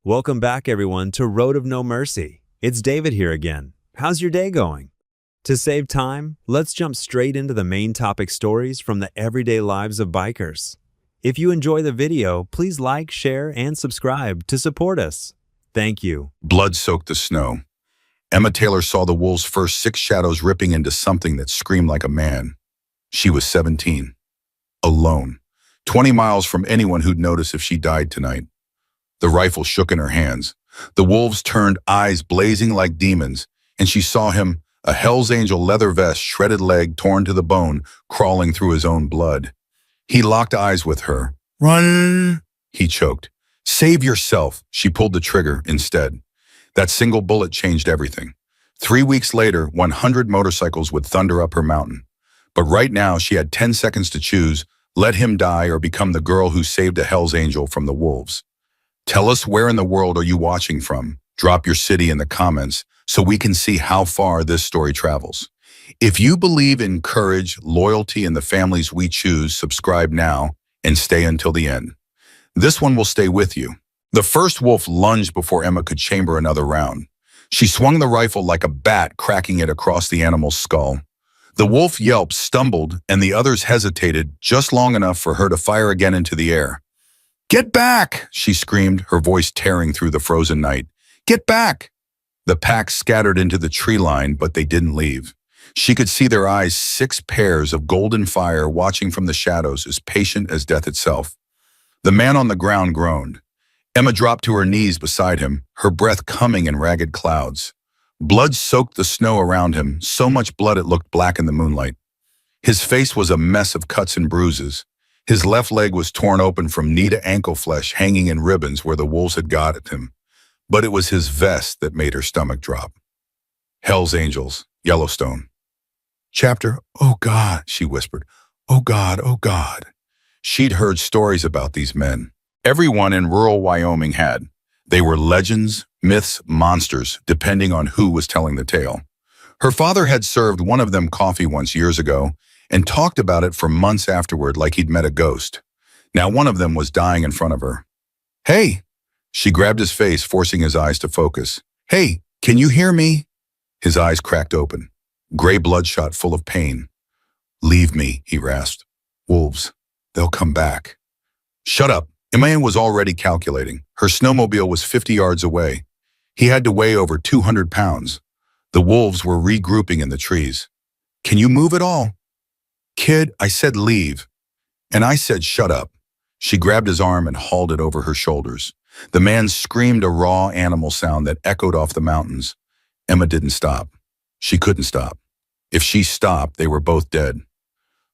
Welcome back, everyone, to Road of No Mercy. It's David here again. How's your day going? To save time, let's jump straight into the main topic stories from the everyday lives of bikers. If you enjoy the video, please like, share, and subscribe to support us. Thank you. Blood soaked the snow. Emma Taylor saw the wolves' first 6 shadows ripping into something that screamed like a man. She was 17. Alone. 20 miles from anyone who'd notice if she died tonight. The rifle shook in her hands. The wolves turned, eyes blazing like demons, and she saw him, a Hell's Angel leather vest, shredded leg torn to the bone, crawling through his own blood. He locked eyes with her. "Run!" he choked. "Save yourself!" She pulled the trigger instead. That single bullet changed everything. 3 weeks later, 100 motorcycles would thunder up her mountain. But right now, she had 10 seconds to choose: let him die or become the girl who saved a Hell's Angel from the wolves. Tell us, where in the world are you watching from? Drop your city in the comments so we can see how far this story travels. If you believe in courage, loyalty, and the families we choose, subscribe now and stay until the end. This one will stay with you. The first wolf lunged before Emma could chamber another round. She swung the rifle like a bat, cracking it across the animal's skull. The wolf yelped, stumbled, and the others hesitated just long enough for her to fire again into the air. "Get back!" she screamed, her voice tearing through the frozen night. "Get back!" The pack scattered into the tree line, but they didn't leave. She could see their eyes, 6 pairs of golden fire watching from the shadows, as patient as death itself. The man on the ground groaned. Emma dropped to her knees beside him, her breath coming in ragged clouds. Blood soaked the snow around him, so much blood it looked black in the moonlight. His face was a mess of cuts and bruises. His left leg was torn open from knee to ankle, flesh hanging in ribbons where the wolves had got at him. But it was his vest that made her stomach drop. Hell's Angels, Yellowstone. Chapter, "Oh God," she whispered. "Oh God, oh God." She'd heard stories about these men. Everyone in rural Wyoming had. They were legends, myths, monsters, depending on who was telling the tale. Her father had served one of them coffee once years ago and talked about it for months afterward like he'd met a ghost. Now one of them was dying in front of her. "Hey!" She grabbed his face, forcing his eyes to focus. "Hey, can you hear me?" His eyes cracked open, gray bloodshot, full of pain. "Leave me," he rasped. "Wolves, they'll come back." "Shut up." Emma was already calculating. Her snowmobile was 50 yards away. He had to weigh over 200 pounds. The wolves were regrouping in the trees. "Can you move at all?" "Kid, I said leave." "And I said shut up." She grabbed his arm and hauled it over her shoulders. The man screamed a raw animal sound that echoed off the mountains. Emma didn't stop. She couldn't stop. If she stopped, they were both dead.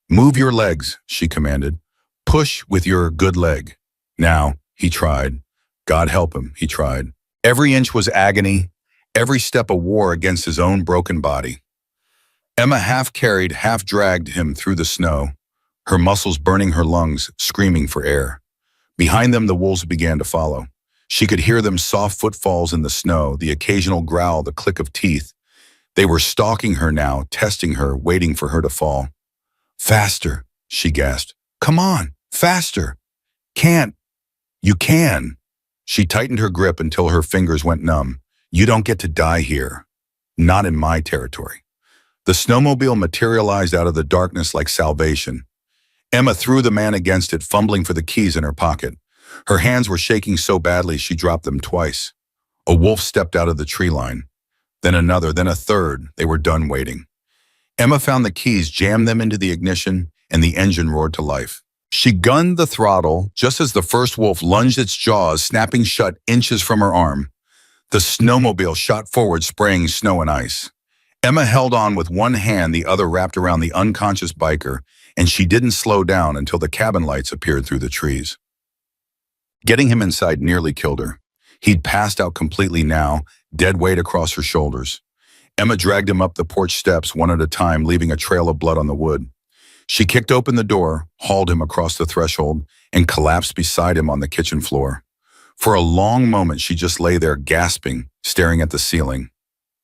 "Move your legs," she commanded. "Push with your good leg." Now, he tried. God help him, he tried. Every inch was agony, every step a war against his own broken body. Emma half carried, half dragged him through the snow, her muscles burning her lungs, screaming for air. Behind them, the wolves began to follow. She could hear them, soft footfalls in the snow, the occasional growl, the click of teeth. They were stalking her now, testing her, waiting for her to fall. "Faster," she gasped. "Come on, faster." "Can't." "You can." She tightened her grip until her fingers went numb. "You don't get to die here. Not in my territory." The snowmobile materialized out of the darkness like salvation. Emma threw the man against it, fumbling for the keys in her pocket. Her hands were shaking so badly she dropped them twice. A wolf stepped out of the tree line. Then another, then a third. They were done waiting. Emma found the keys, jammed them into the ignition, and the engine roared to life. She gunned the throttle just as the first wolf lunged its jaws, snapping shut inches from her arm. The snowmobile shot forward, spraying snow and ice. Emma held on with one hand, the other wrapped around the unconscious biker, and she didn't slow down until the cabin lights appeared through the trees. Getting him inside nearly killed her. He'd passed out completely now, dead weight across her shoulders. Emma dragged him up the porch steps one at a time, leaving a trail of blood on the wood. She kicked open the door, hauled him across the threshold, and collapsed beside him on the kitchen floor. For a long moment, she just lay there gasping, staring at the ceiling.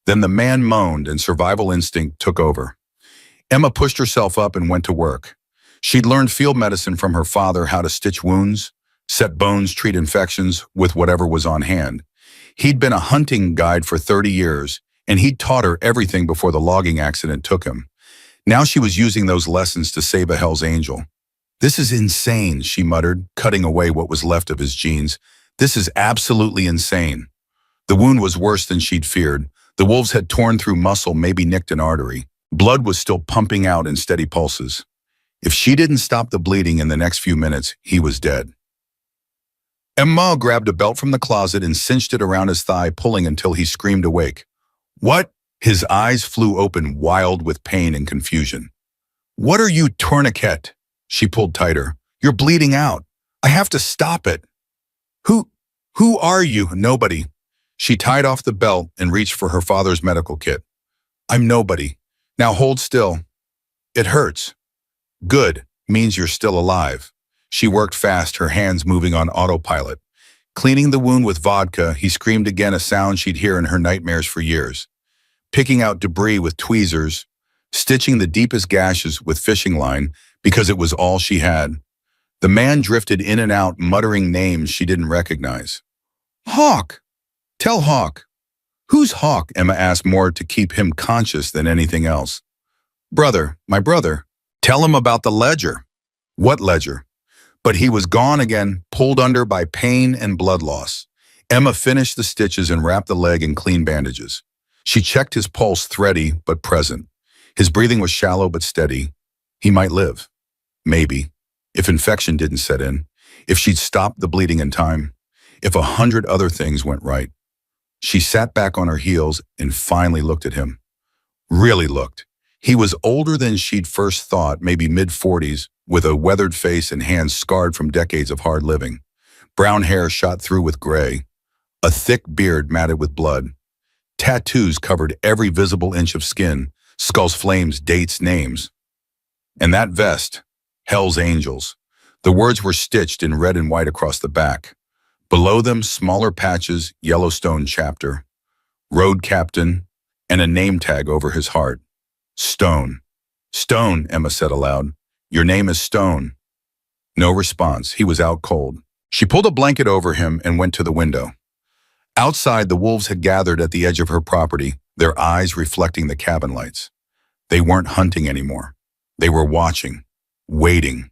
Then the man moaned and survival instinct took over. Emma pushed herself up and went to work. She'd learned field medicine from her father, how to stitch wounds, Set bones, treat infections with whatever was on hand. He'd been a hunting guide for 30 years, and he'd taught her everything before the logging accident took him. Now she was using those lessons to save a Hell's Angel. "This is insane," she muttered, cutting away what was left of his jeans. "This is absolutely insane." The wound was worse than she'd feared. The wolves had torn through muscle, maybe nicked an artery. Blood was still pumping out in steady pulses. If she didn't stop the bleeding in the next few minutes, he was dead. Emma grabbed a belt from the closet and cinched it around his thigh, pulling until he screamed awake. "What?" His eyes flew open, wild with pain and confusion. "What are you, tourniquet?" She pulled tighter. "You're bleeding out. I have to stop it." Who are you?" "Nobody." She tied off the belt and reached for her father's medical kit. "I'm nobody. Now hold still. It hurts." "Good. Means you're still alive." She worked fast, her hands moving on autopilot. Cleaning the wound with vodka, he screamed again, a sound she'd hear in her nightmares for years. Picking out debris with tweezers, stitching the deepest gashes with fishing line because it was all she had. The man drifted in and out, muttering names she didn't recognize. "Hawk! Tell Hawk." "Who's Hawk?" Emma asked, more to keep him conscious than anything else. "Brother, my brother. Tell him about the ledger." "What ledger?" But he was gone again, pulled under by pain and blood loss. Emma finished the stitches and wrapped the leg in clean bandages. She checked his pulse, thready but present. His breathing was shallow but steady. He might live. Maybe. If infection didn't set in. If she'd stopped the bleeding in time. If 100 other things went right. She sat back on her heels and finally looked at him. Really looked. He was older than she'd first thought, maybe mid-40s, with a weathered face and hands scarred from decades of hard living. Brown hair shot through with gray. A thick beard matted with blood. Tattoos covered every visible inch of skin, skulls, flames, dates, names. And that vest, Hell's Angels. The words were stitched in red and white across the back. Below them, smaller patches, Yellowstone chapter, road captain, and a name tag over his heart. Stone. "Stone," Emma said aloud. "Your name is Stone." No response. He was out cold. She pulled a blanket over him and went to the window. Outside, the wolves had gathered at the edge of her property, their eyes reflecting the cabin lights. They weren't hunting anymore. They were watching, waiting.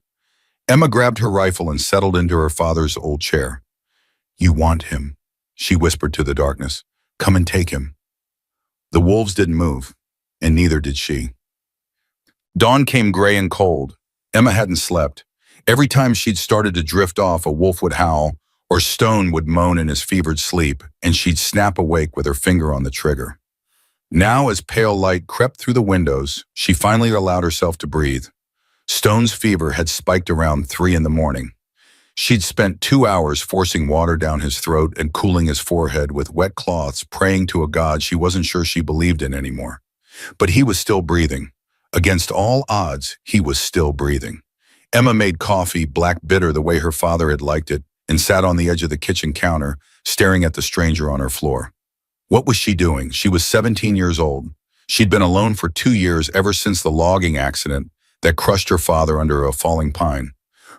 Emma grabbed her rifle and settled into her father's old chair. "You want him," she whispered to the darkness. "Come and take him." The wolves didn't move, and neither did she. Dawn came gray and cold. Emma hadn't slept. Every time she'd started to drift off, a wolf would howl, or Stone would moan in his fevered sleep, and she'd snap awake with her finger on the trigger. Now, as pale light crept through the windows, she finally allowed herself to breathe. Stone's fever had spiked around 3 in the morning. She'd spent 2 hours forcing water down his throat and cooling his forehead with wet cloths, praying to a god she wasn't sure she believed in anymore. But he was still breathing. Against all odds, he was still breathing. Emma made coffee, black bitter the way her father had liked it, and sat on the edge of the kitchen counter, staring at the stranger on her floor. What was she doing? She was 17 years old. She'd been alone for 2 years, ever since the logging accident that crushed her father under a falling pine.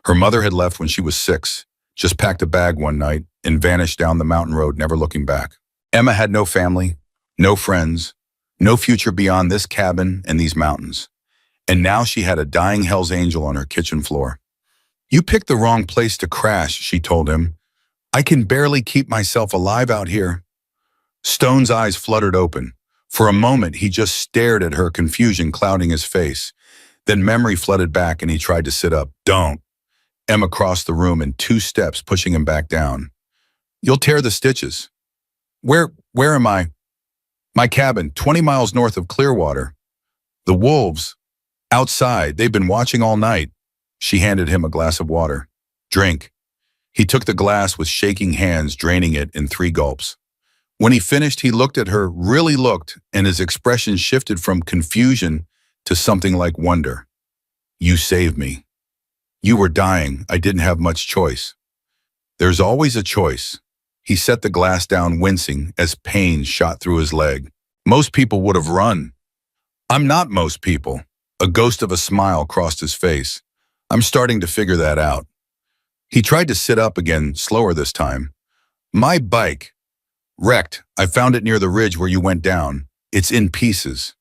Her mother had left when she was 6, just packed a bag one night and vanished down the mountain road, never looking back. Emma had no family, no friends, no future beyond this cabin and these mountains. And now she had a dying Hell's Angel on her kitchen floor. "You picked the wrong place to crash," she told him. "I can barely keep myself alive out here." Stone's eyes fluttered open. For a moment, he just stared at her, confusion clouding his face. Then memory flooded back and he tried to sit up. "Don't." Emma crossed the room in 2 steps, pushing him back down. "You'll tear the stitches." Where am I?" "My cabin, 20 miles north of Clearwater." "The wolves." "Outside. They've been watching all night." She handed him a glass of water. "Drink." He took the glass with shaking hands, draining it in 3 gulps. When he finished, he looked at her, really looked, and his expression shifted from confusion to something like wonder. "You saved me. You were dying. I didn't have much choice." "There's always a choice." He set the glass down, wincing as pain shot through his leg. "Most people would have run." "I'm not most people." A ghost of a smile crossed his face. "I'm starting to figure that out." He tried to sit up again, slower this time. My bike. Wrecked. I found it near the ridge where you went down. It's in pieces.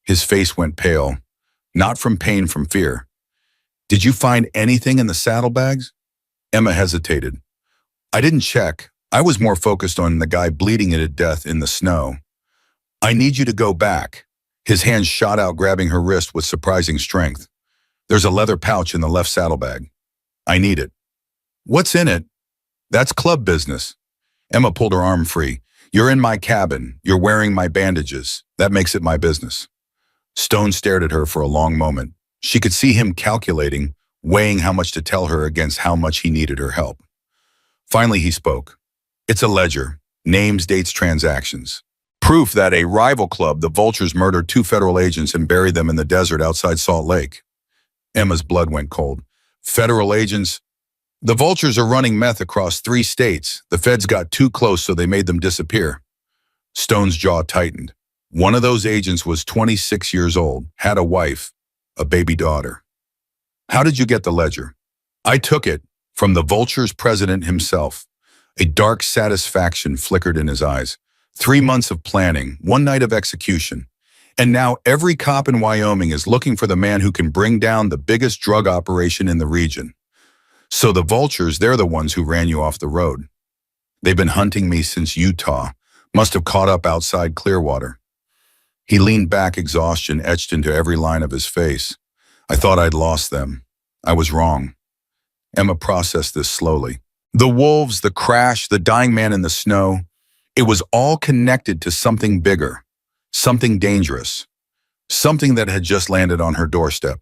His face went pale. Not from pain, from fear. Did you find anything in the saddlebags? Emma hesitated. I didn't check. I was more focused on the guy bleeding to death in the snow. I need you to go back. His hand shot out, grabbing her wrist with surprising strength. There's a leather pouch in the left saddlebag. I need it. What's in it? That's club business. Emma pulled her arm free. You're in my cabin. You're wearing my bandages. That makes it my business. Stone stared at her for a long moment. She could see him calculating, weighing how much to tell her against how much he needed her help. Finally, he spoke. It's a ledger. Names, dates, transactions. Proof that a rival club, the Vultures, murdered 2 federal agents and buried them in the desert outside Salt Lake. Emma's blood went cold. Federal agents? The Vultures are running meth across 3 states. The feds got too close, so they made them disappear. Stone's jaw tightened. One of those agents was 26 years old, had a wife, a baby daughter. How did you get the ledger? I took it from the Vultures' president himself. A dark satisfaction flickered in his eyes. 3 months of planning, 1 night of execution. And now every cop in Wyoming is looking for the man who can bring down the biggest drug operation in the region. So the Vultures, they're the ones who ran you off the road. They've been hunting me since Utah. Must have caught up outside Clearwater. He leaned back, exhaustion etched into every line of his face. I thought I'd lost them. I was wrong. Emma processed this slowly. The wolves, the crash, the dying man in the snow, it was all connected to something bigger, something dangerous, something that had just landed on her doorstep.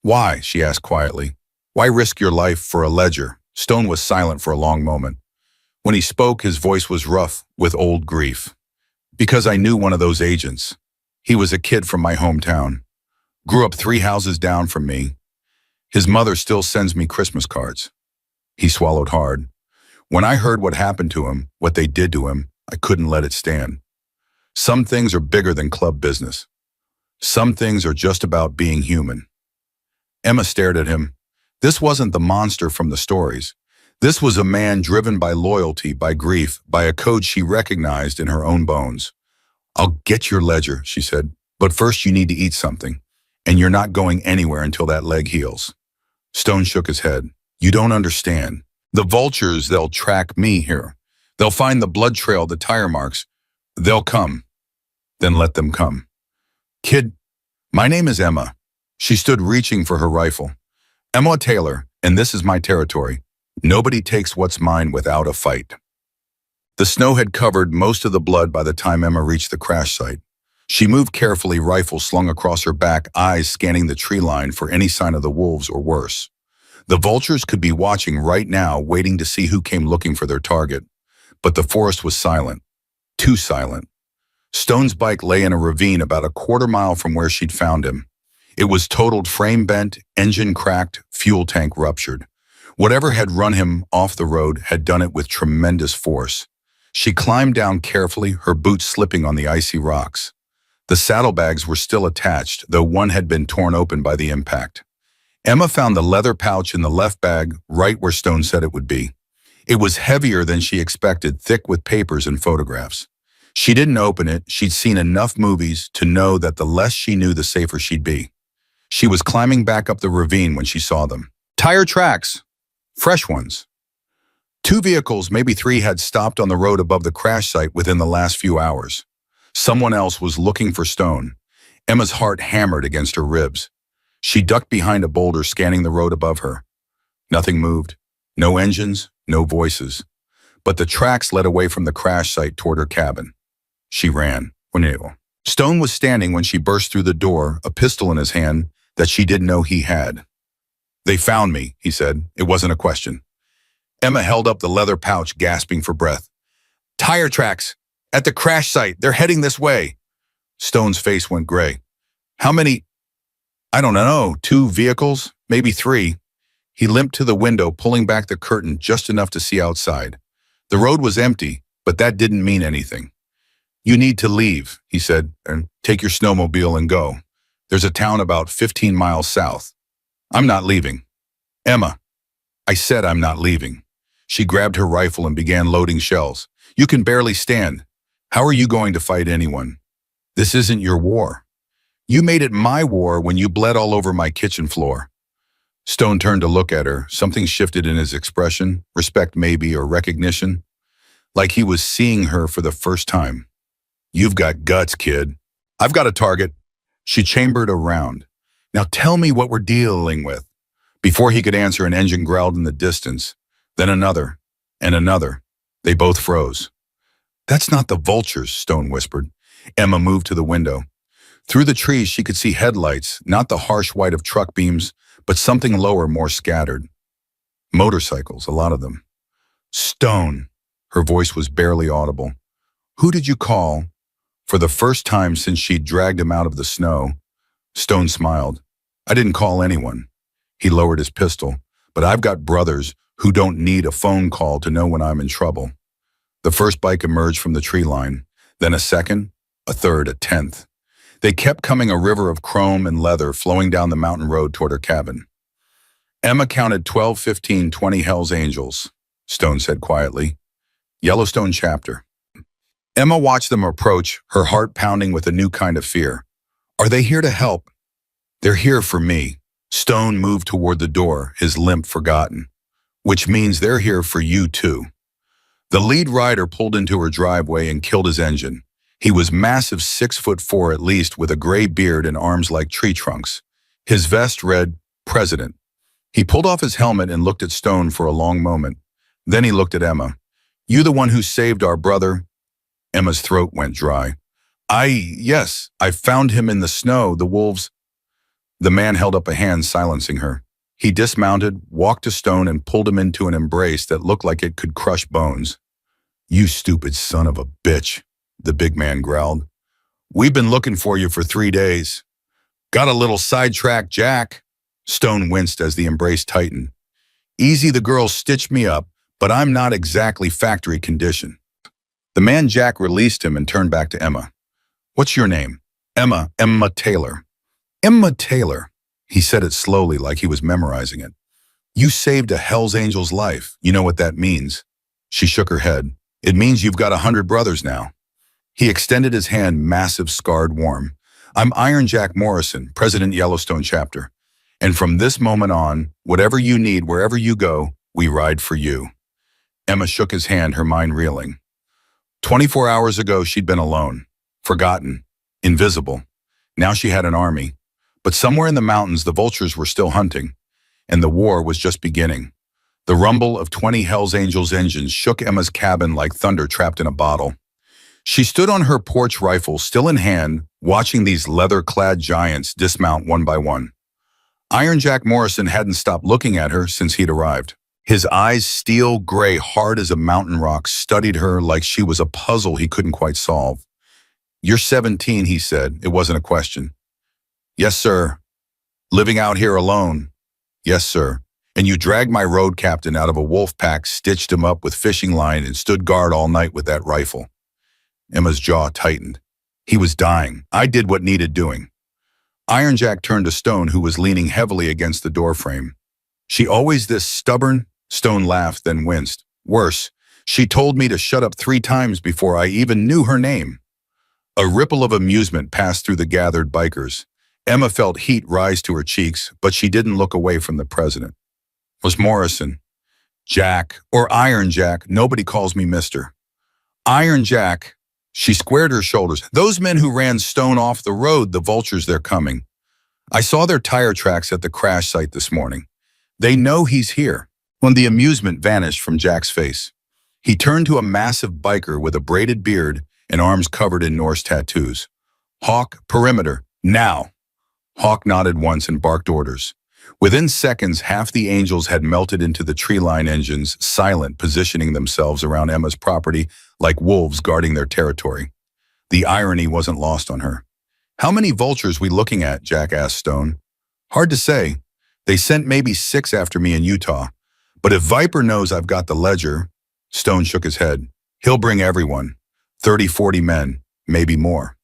Why? She asked quietly. Why risk your life for a ledger? Stone was silent for a long moment. When he spoke, his voice was rough with old grief. Because I knew one of those agents. He was a kid from my hometown. Grew up 3 houses down from me. His mother still sends me Christmas cards. He swallowed hard. When I heard what happened to him, what they did to him, I couldn't let it stand. Some things are bigger than club business. Some things are just about being human. Emma stared at him. This wasn't the monster from the stories. This was a man driven by loyalty, by grief, by a code she recognized in her own bones. I'll get your ledger, she said, but first you need to eat something, and you're not going anywhere until that leg heals. Stone shook his head. You don't understand. The Vultures, they'll track me here. They'll find the blood trail, the tire marks. They'll come. Then let them come. Kid, my name is Emma. She stood reaching for her rifle. Emma Taylor, and this is my territory. Nobody takes what's mine without a fight. The snow had covered most of the blood by the time Emma reached the crash site. She moved carefully, rifle slung across her back, eyes scanning the tree line for any sign of the wolves or worse. The Vultures could be watching right now, waiting to see who came looking for their target. But the forest was silent. Too silent. Stone's bike lay in a ravine about a quarter mile from where she'd found him. It was totaled, frame bent, engine cracked, fuel tank ruptured. Whatever had run him off the road had done it with tremendous force. She climbed down carefully, her boots slipping on the icy rocks. The saddlebags were still attached, though one had been torn open by the impact. Emma found the leather pouch in the left bag, right where Stone said it would be. It was heavier than she expected, thick with papers and photographs. She didn't open it. She'd seen enough movies to know that the less she knew, the safer she'd be. She was climbing back up the ravine when she saw them. Tire tracks. Fresh ones. 2 vehicles, maybe 3, had stopped on the road above the crash site within the last few hours. Someone else was looking for Stone. Emma's heart hammered against her ribs. She ducked behind a boulder, scanning the road above her. Nothing moved. No engines, no voices. But the tracks led away from the crash site toward her cabin. She ran. Stone was standing when she burst through the door, a pistol in his hand that she didn't know he had. They found me, he said. It wasn't a question. Emma held up the leather pouch, gasping for breath. Tire tracks. At the crash site. They're heading this way. Stone's face went gray. How many? I don't know. 2 vehicles? Maybe 3. He limped to the window, pulling back the curtain just enough to see outside. The road was empty, but that didn't mean anything. You need to leave, he said, and take your snowmobile and go. There's a town about 15 miles south. I'm not leaving. Emma. I said I'm not leaving. She grabbed her rifle and began loading shells. You can barely stand. How are you going to fight anyone? This isn't your war. You made it my war when you bled all over my kitchen floor. Stone turned to look at her. Something shifted in his expression, respect maybe, or recognition, like he was seeing her for the first time. You've got guts, kid. I've got a target. She chambered a round. Now tell me what we're dealing with. Before he could answer, an engine growled in the distance. Then another, and another. They both froze. That's not the vultures, Stone whispered. Emma moved to the window. Through the trees, she could see headlights, not the harsh white of truck beams, but something lower, more scattered. Motorcycles, a lot of them. Stone. Her voice was barely audible. Who did you call? For the first time since she'd dragged him out of the snow, Stone smiled. I didn't call anyone. He lowered his pistol. But I've got brothers who don't need a phone call to know when I'm in trouble. The first bike emerged from the tree line, then a second, a third, a 10th. They kept coming, a river of chrome and leather flowing down the mountain road toward her cabin. Emma counted 12, 15, 20 Hell's Angels, Stone said quietly. Yellowstone chapter. Emma watched them approach, her heart pounding with a new kind of fear. Are they here to help? They're here for me. Stone moved toward the door, his limp forgotten. Which means they're here for you too. The lead rider pulled into her driveway and killed his engine. He was massive, 6'4" at least, with a gray beard and arms like tree trunks. His vest read, President. He pulled off his helmet and looked at Stone for a long moment. Then he looked at Emma. You the one who saved our brother? Emma's throat went dry. Yes, I found him in the snow, the wolves. The man held up a hand, silencing her. He dismounted, walked to Stone, and pulled him into an embrace that looked like it could crush bones. You stupid son of a bitch, the big man growled. We've been looking for you for 3 days. Got a little sidetracked, Jack. Stone winced as the embrace tightened. Easy, the girl stitched me up, but I'm not exactly factory condition. The man Jack released him and turned back to Emma. What's your name? Emma Taylor. Emma Taylor. He said it slowly, like he was memorizing it. You saved a Hell's Angel's life. You know what that means? She shook her head. It means you've got 100 brothers now. He extended his hand, massive, scarred, warm. I'm Iron Jack Morrison, President Yellowstone chapter. And from this moment on, whatever you need, wherever you go, we ride for you. Emma shook his hand, her mind reeling. 24 hours ago, she'd been alone, forgotten, invisible. Now she had an army. But somewhere in the mountains, the vultures were still hunting, and the war was just beginning. The rumble of 20 Hell's Angels engines shook Emma's cabin like thunder trapped in a bottle. She stood on her porch, rifle still in hand, watching these leather-clad giants dismount one by one. Iron Jack Morrison hadn't stopped looking at her since he'd arrived. His eyes, steel gray, hard as a mountain rock, studied her like she was a puzzle he couldn't quite solve. You're 17, he said. It wasn't a question. Yes, sir. Living out here alone. Yes, sir. And you dragged my road captain out of a wolf pack, stitched him up with fishing line, and stood guard all night with that rifle. Emma's jaw tightened. He was dying. I did what needed doing. Iron Jack turned to Stone, who was leaning heavily against the doorframe. She always this stubborn? Stone laughed, then winced. Worse, she told me to shut up 3 times before I even knew her name. A ripple of amusement passed through the gathered bikers. Emma felt heat rise to her cheeks, but she didn't look away from the president. It was Morrison. Jack, or Iron Jack, nobody calls me mister. Iron Jack. She squared her shoulders. Those men who ran Stone off the road, the vultures, they're coming. I saw their tire tracks at the crash site this morning. They know he's here. When the amusement vanished from Jack's face, he turned to a massive biker with a braided beard and arms covered in Norse tattoos. Hawk, perimeter, now. Hawk nodded once and barked orders. Within seconds, half the angels had melted into the tree line engines, silent, positioning themselves around Emma's property like wolves guarding their territory. The irony wasn't lost on her. How many vultures we looking at? Jack asked Stone. Hard to say. They sent maybe 6 after me in Utah. But if Viper knows I've got the ledger, Stone shook his head. He'll bring everyone. 30, 40 men, maybe more.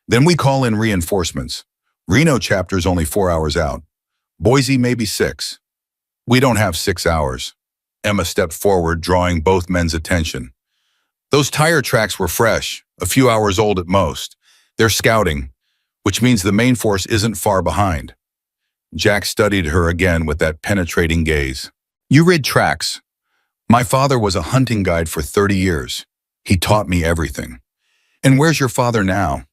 Then we call in reinforcements. Reno chapter's only 4 hours out. Boise maybe 6. We don't have 6 hours. Emma stepped forward, drawing both men's attention. Those tire tracks were fresh, a few hours old at most. They're scouting, which means the main force isn't far behind. Jack studied her again with that penetrating gaze. You rid tracks. My father was a hunting guide for 30 years. He taught me everything. And where's your father now?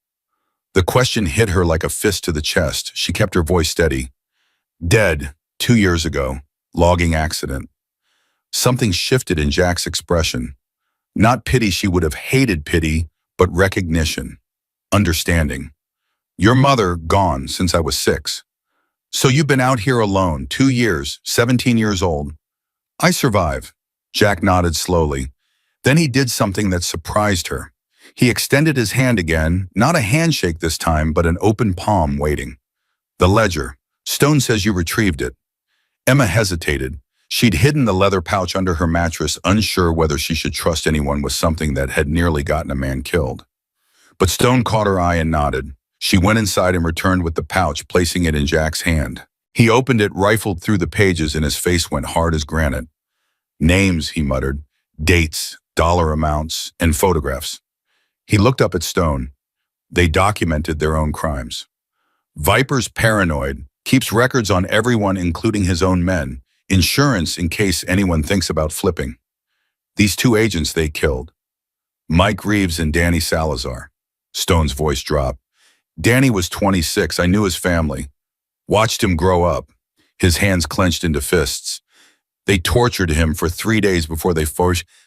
The question hit her like a fist to the chest. She kept her voice steady. Dead, 2 years ago. Logging accident. Something shifted in Jack's expression. Not pity, she would have hated pity, but recognition. Understanding. Your mother gone since I was 6. So you've been out here alone, 2 years, 17 years old. I survive. Jack nodded slowly. Then he did something that surprised her. He extended his hand again, not a handshake this time, but an open palm waiting. The ledger. Stone says you retrieved it. Emma hesitated. She'd hidden the leather pouch under her mattress, unsure whether she should trust anyone with something that had nearly gotten a man killed. But Stone caught her eye and nodded. She went inside and returned with the pouch, placing it in Jack's hand. He opened it, rifled through the pages, and his face went hard as granite. Names, he muttered, dates, dollar amounts, and photographs. He looked up at Stone. They documented their own crimes. Viper's paranoid, keeps records on everyone, including his own men, insurance in case anyone thinks about flipping. These 2 agents they killed. Mike Reeves and Danny Salazar. Stone's voice dropped. Danny was 26. I knew his family. Watched him grow up. His hands clenched into fists. They tortured him for 3 days before they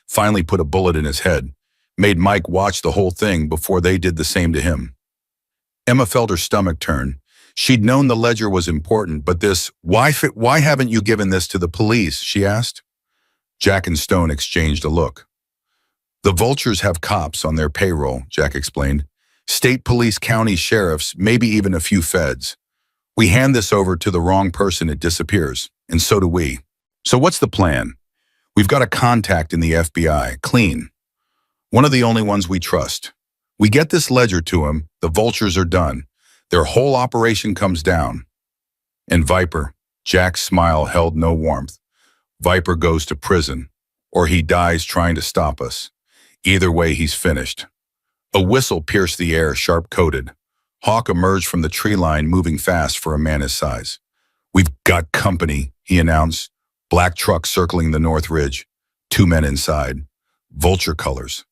finally put a bullet in his head. Made Mike watch the whole thing before they did the same to him. Emma felt her stomach turn. She'd known the ledger was important, but this, why haven't you given this to the police, she asked. Jack and Stone exchanged a look. The Vultures have cops on their payroll, Jack explained. State police, county sheriffs, maybe even a few feds. We hand this over to the wrong person, it disappears, and so do we. So what's the plan? We've got a contact in the FBI, clean. One of the only ones we trust. We get this ledger to him, the Vultures are done. Their whole operation comes down. And Viper, Jack's smile held no warmth. Viper goes to prison, or he dies trying to stop us. Either way, he's finished. A whistle pierced the air, sharp-coated. Hawk emerged from the tree line, moving fast for a man his size. We've got company, he announced. Black truck circling the North Ridge. 2 men inside. Vulture colors.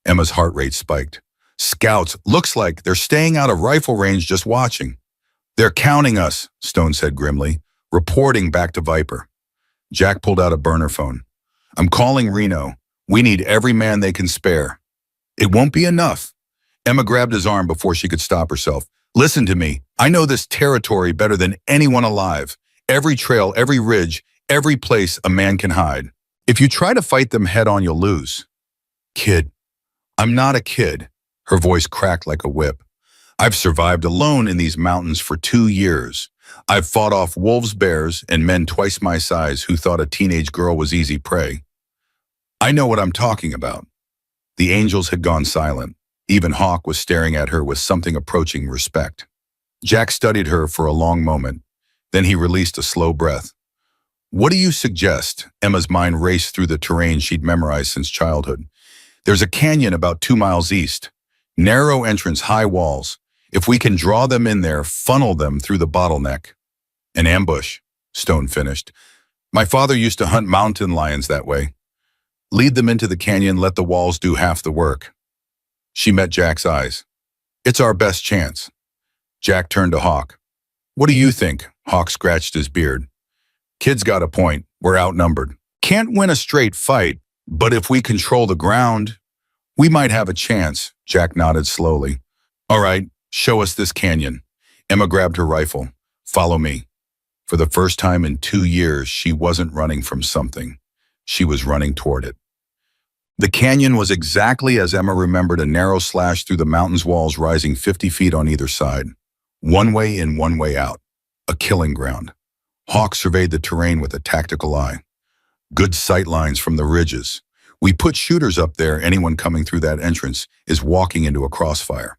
Emma's heart rate spiked. Scouts, looks like they're staying out of rifle range just watching. They're counting us, Stone said grimly, reporting back to Viper. Jack pulled out a burner phone. I'm calling Reno. We need every man they can spare. It won't be enough. Emma grabbed his arm before she could stop herself. Listen to me. I know this territory better than anyone alive. Every trail, every ridge, every place a man can hide. If you try to fight them head on, you'll lose. Kid. I'm not a kid. Her voice cracked like a whip. I've survived alone in these mountains for 2 years. I've fought off wolves, bears, and men twice my size who thought a teenage girl was easy prey. I know what I'm talking about. The angels had gone silent. Even Hawk was staring at her with something approaching respect. Jack studied her for a long moment. Then he released a slow breath. What do you suggest? Emma's mind raced through the terrain she'd memorized since childhood. There's a canyon about 2 miles east. Narrow entrance, high walls. If we can draw them in there, funnel them through the bottleneck. An ambush, Stone finished. My father used to hunt mountain lions that way. Lead them into the canyon, let the walls do half the work. She met Jack's eyes. It's our best chance. Jack turned to Hawk. What do you think? Hawk scratched his beard. Kid's got a point. We're outnumbered. Can't win a straight fight, but if we control the ground, we might have a chance. Jack nodded slowly. All right, show us this canyon. Emma grabbed her rifle. Follow me. For the first time in 2 years, she wasn't running from something. She was running toward it. The canyon was exactly as Emma remembered, a narrow slash through the mountain's walls rising 50 feet on either side. One way in, one way out. A killing ground. Hawk surveyed the terrain with a tactical eye. Good sight lines from the ridges. We put shooters up there. Anyone coming through that entrance is walking into a crossfire.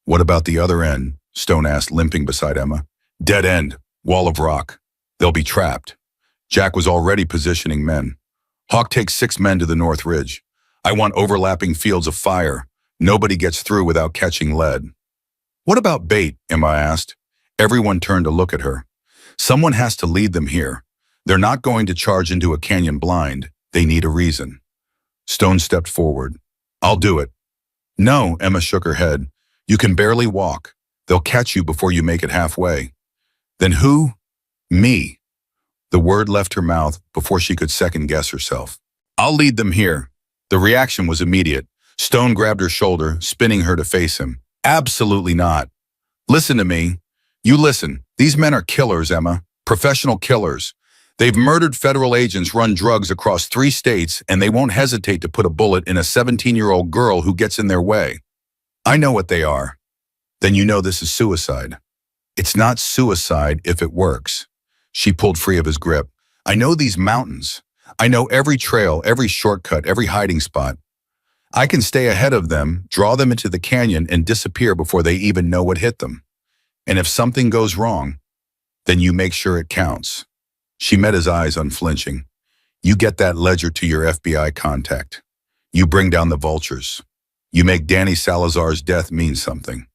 What about the other end? Stone asked, limping beside Emma. Dead end. Wall of rock. They'll be trapped. Jack was already positioning men. Hawk takes 6 men to the North Ridge. I want overlapping fields of fire. Nobody gets through without catching lead. What about bait? Emma asked. Everyone turned to look at her. Someone has to lead them here. They're not going to charge into a canyon blind. They need a reason. Stone stepped forward. I'll do it. No, Emma shook her head. You can barely walk. They'll catch you before you make it halfway. Then who? Me. The word left her mouth before she could second guess herself. I'll lead them here. The reaction was immediate. Stone grabbed her shoulder, spinning her to face him. Absolutely not. Listen to me. You listen. These men are killers, Emma. Professional killers. They've murdered federal agents, run drugs across 3 states, and they won't hesitate to put a bullet in a 17-year-old girl who gets in their way. I know what they are. Then you know this is suicide. It's not suicide if it works. She pulled free of his grip. I know these mountains. I know every trail, every shortcut, every hiding spot. I can stay ahead of them, draw them into the canyon, and disappear before they even know what hit them. And if something goes wrong, then you make sure it counts. She met his eyes unflinching. You get that ledger to your FBI contact. You bring down the vultures. You make Danny Salazar's death mean something.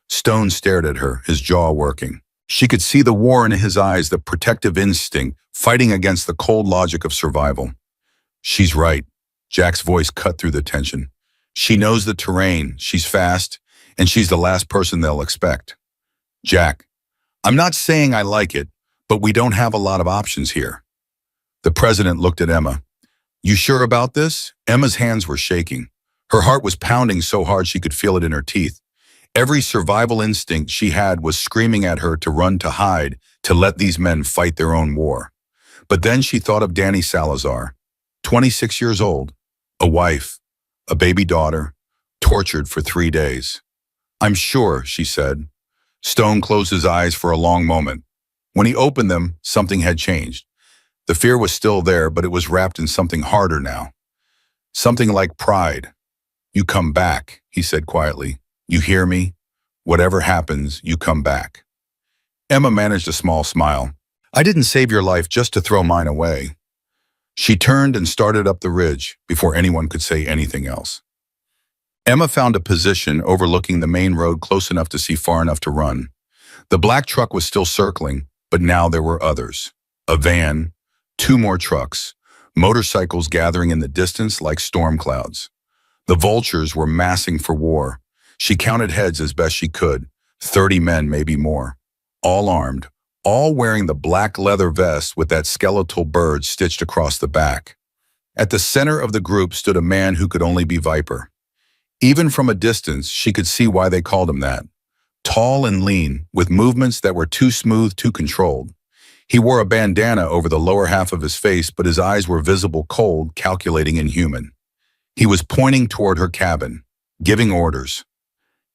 Stone stared at her, his jaw working. She could see the war in his eyes, the protective instinct, fighting against the cold logic of survival. She's right. Jack's voice cut through the tension. She knows the terrain, she's fast, and she's the last person they'll expect. Jack, I'm not saying I like it, but we don't have a lot of options here. The president looked at Emma. You sure about this? Emma's hands were shaking. Her heart was pounding so hard she could feel it in her teeth. Every survival instinct she had was screaming at her to run, to hide, to let these men fight their own war. But then she thought of Danny Salazar, 26 years old, a wife, a baby daughter, tortured for 3 days. I'm sure, she said. Stone closed his eyes for a long moment. When he opened them, something had changed. The fear was still there, but it was wrapped in something harder now. Something like pride. You come back, he said quietly. You hear me? Whatever happens, you come back. Emma managed a small smile. I didn't save your life just to throw mine away. She turned and started up the ridge before anyone could say anything else. Emma found a position overlooking the main road close enough to see far enough to run. The black truck was still circling, but now there were others. A van, 2 more trucks, motorcycles gathering in the distance like storm clouds. The vultures were massing for war. She counted heads as best she could, 30 men, maybe more, all armed, all wearing the black leather vest with that skeletal bird stitched across the back. At the center of the group stood a man who could only be Viper. Even from a distance, she could see why they called him that. Tall and lean, with movements that were too smooth, too controlled. He wore a bandana over the lower half of his face, but his eyes were visible, cold, calculating, and human. He was pointing toward her cabin, giving orders.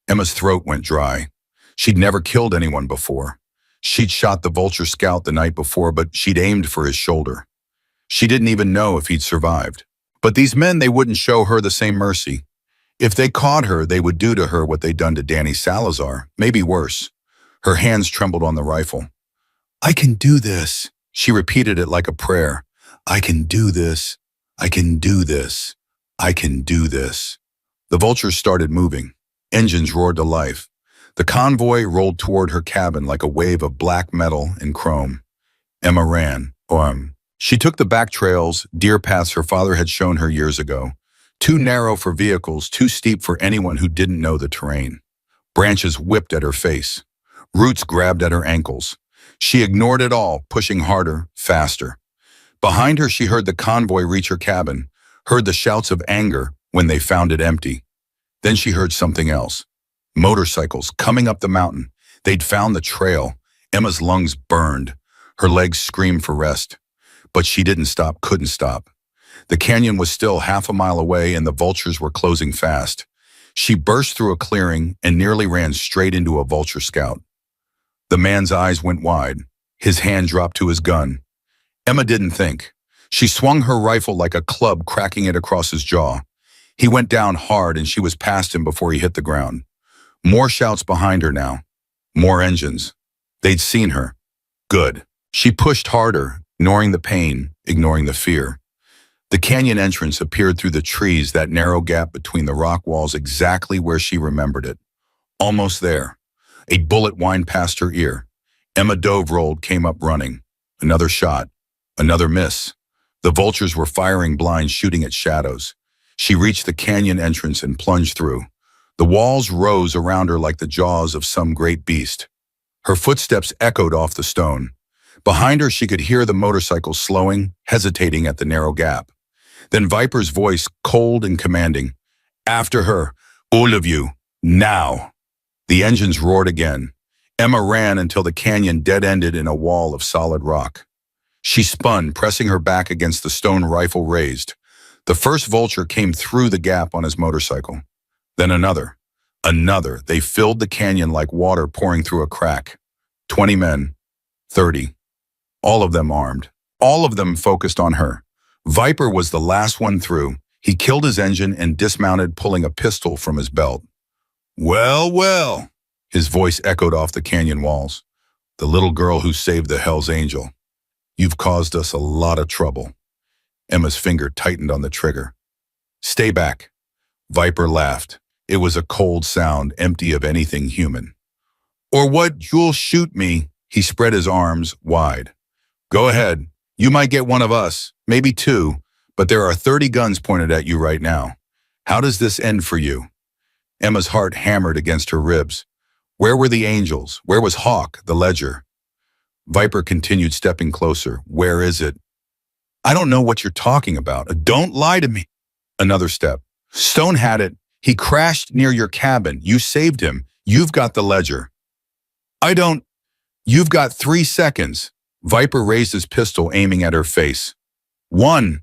Emma's throat went dry. She'd never killed anyone before. She'd shot the vulture scout the night before, but she'd aimed for his shoulder. She didn't even know if he'd survived. But these men, they wouldn't show her the same mercy. If they caught her, they would do to her what they'd done to Danny Salazar, maybe worse. Her hands trembled on the rifle. I can do this. She repeated it like a prayer. I can do this. I can do this. I can do this. The vultures started moving. Engines roared to life. The convoy rolled toward her cabin like a wave of black metal and chrome. Emma ran. She took the back trails, deer paths her father had shown her years ago. Too narrow for vehicles, too steep for anyone who didn't know the terrain. Branches whipped at her face. Roots grabbed at her ankles. She ignored it all, pushing harder, faster. Behind her, she heard the convoy reach her cabin, heard the shouts of anger when they found it empty. Then she heard something else. Motorcycles coming up the mountain. They'd found the trail. Emma's lungs burned. Her legs screamed for rest. But she didn't stop, couldn't stop. The canyon was still half a mile away and the vultures were closing fast. She burst through a clearing and nearly ran straight into a vulture scout. The man's eyes went wide. His hand dropped to his gun. Emma didn't think. She swung her rifle like a club, cracking it across his jaw. He went down hard and she was past him before he hit the ground. More shouts behind her now. More engines. They'd seen her. Good. She pushed harder. ignoring the pain, ignoring the fear. The canyon entrance appeared through the trees, that narrow gap between the rock walls, exactly where she remembered it. Almost there. A bullet whined past her ear. Emma dove, rolled, came up running. Another shot. Another miss. The vultures were firing blind, shooting at shadows. She reached the canyon entrance and plunged through. The walls rose around her like the jaws of some great beast. Her footsteps echoed off the stone. Behind her, she could hear the motorcycle slowing, hesitating at the narrow gap. Then Viper's voice, cold and commanding. "After her, all of you, now." The engines roared again. Emma ran until the canyon dead-ended in a wall of solid rock. She spun, pressing her back against the stone, rifle raised. The first vulture came through the gap on his motorcycle. Then another. Another. They filled the canyon like water pouring through a crack. 20 men. 30. All of them armed. All of them focused on her. Viper was the last one through. He killed his engine and dismounted, pulling a pistol from his belt. "Well, well," his voice echoed off the canyon walls. "The little girl who saved the Hell's Angel. You've caused us a lot of trouble." Emma's finger tightened on the trigger. "Stay back." Viper laughed. It was a cold sound, empty of anything human. "Or what, you'll shoot me?" He spread his arms wide. "Go ahead. You might get one of us, maybe two, but there are 30 guns pointed at you right now. How does this end for you?" Emma's heart hammered against her ribs. Where were the angels? Where was Hawk, the ledger? Viper continued, stepping closer. "Where is it?" "I don't know what you're talking about. Don't lie to me." Another step. "Stone had it. He crashed near your cabin. You saved him. You've got the ledger." "I don't." "You've got 3 seconds." Viper raised his pistol, aiming at her face. 1.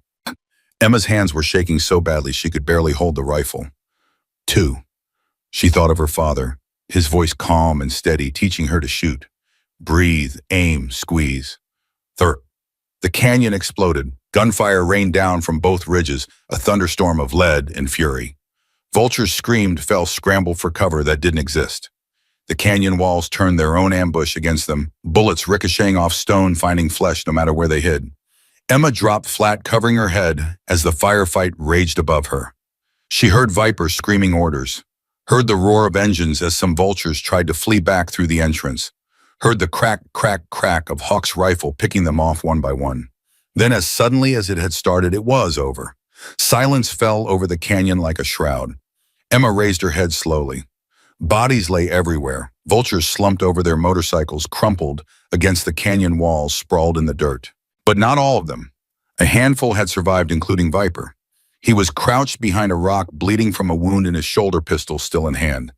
Emma's hands were shaking so badly she could barely hold the rifle. 2. She thought of her father, his voice calm and steady, teaching her to shoot. Breathe, aim, squeeze. 3. The canyon exploded. Gunfire rained down from both ridges, a thunderstorm of lead and fury. Vultures screamed, fell, scrambled for cover that didn't exist. The canyon walls turned their own ambush against them, bullets ricocheting off stone, finding flesh no matter where they hid. Emma dropped flat, covering her head as the firefight raged above her. She heard Viper screaming orders, heard the roar of engines as some vultures tried to flee back through the entrance, heard the crack, crack, crack of Hawk's rifle picking them off one by one. Then, as suddenly as it had started, it was over. Silence fell over the canyon like a shroud. Emma raised her head slowly. Bodies lay everywhere. Vultures slumped over their motorcycles, crumpled against the canyon walls, sprawled in the dirt. But not all of them. A handful had survived, including Viper. He was crouched behind a rock, bleeding from a wound in his shoulder, pistol still in hand.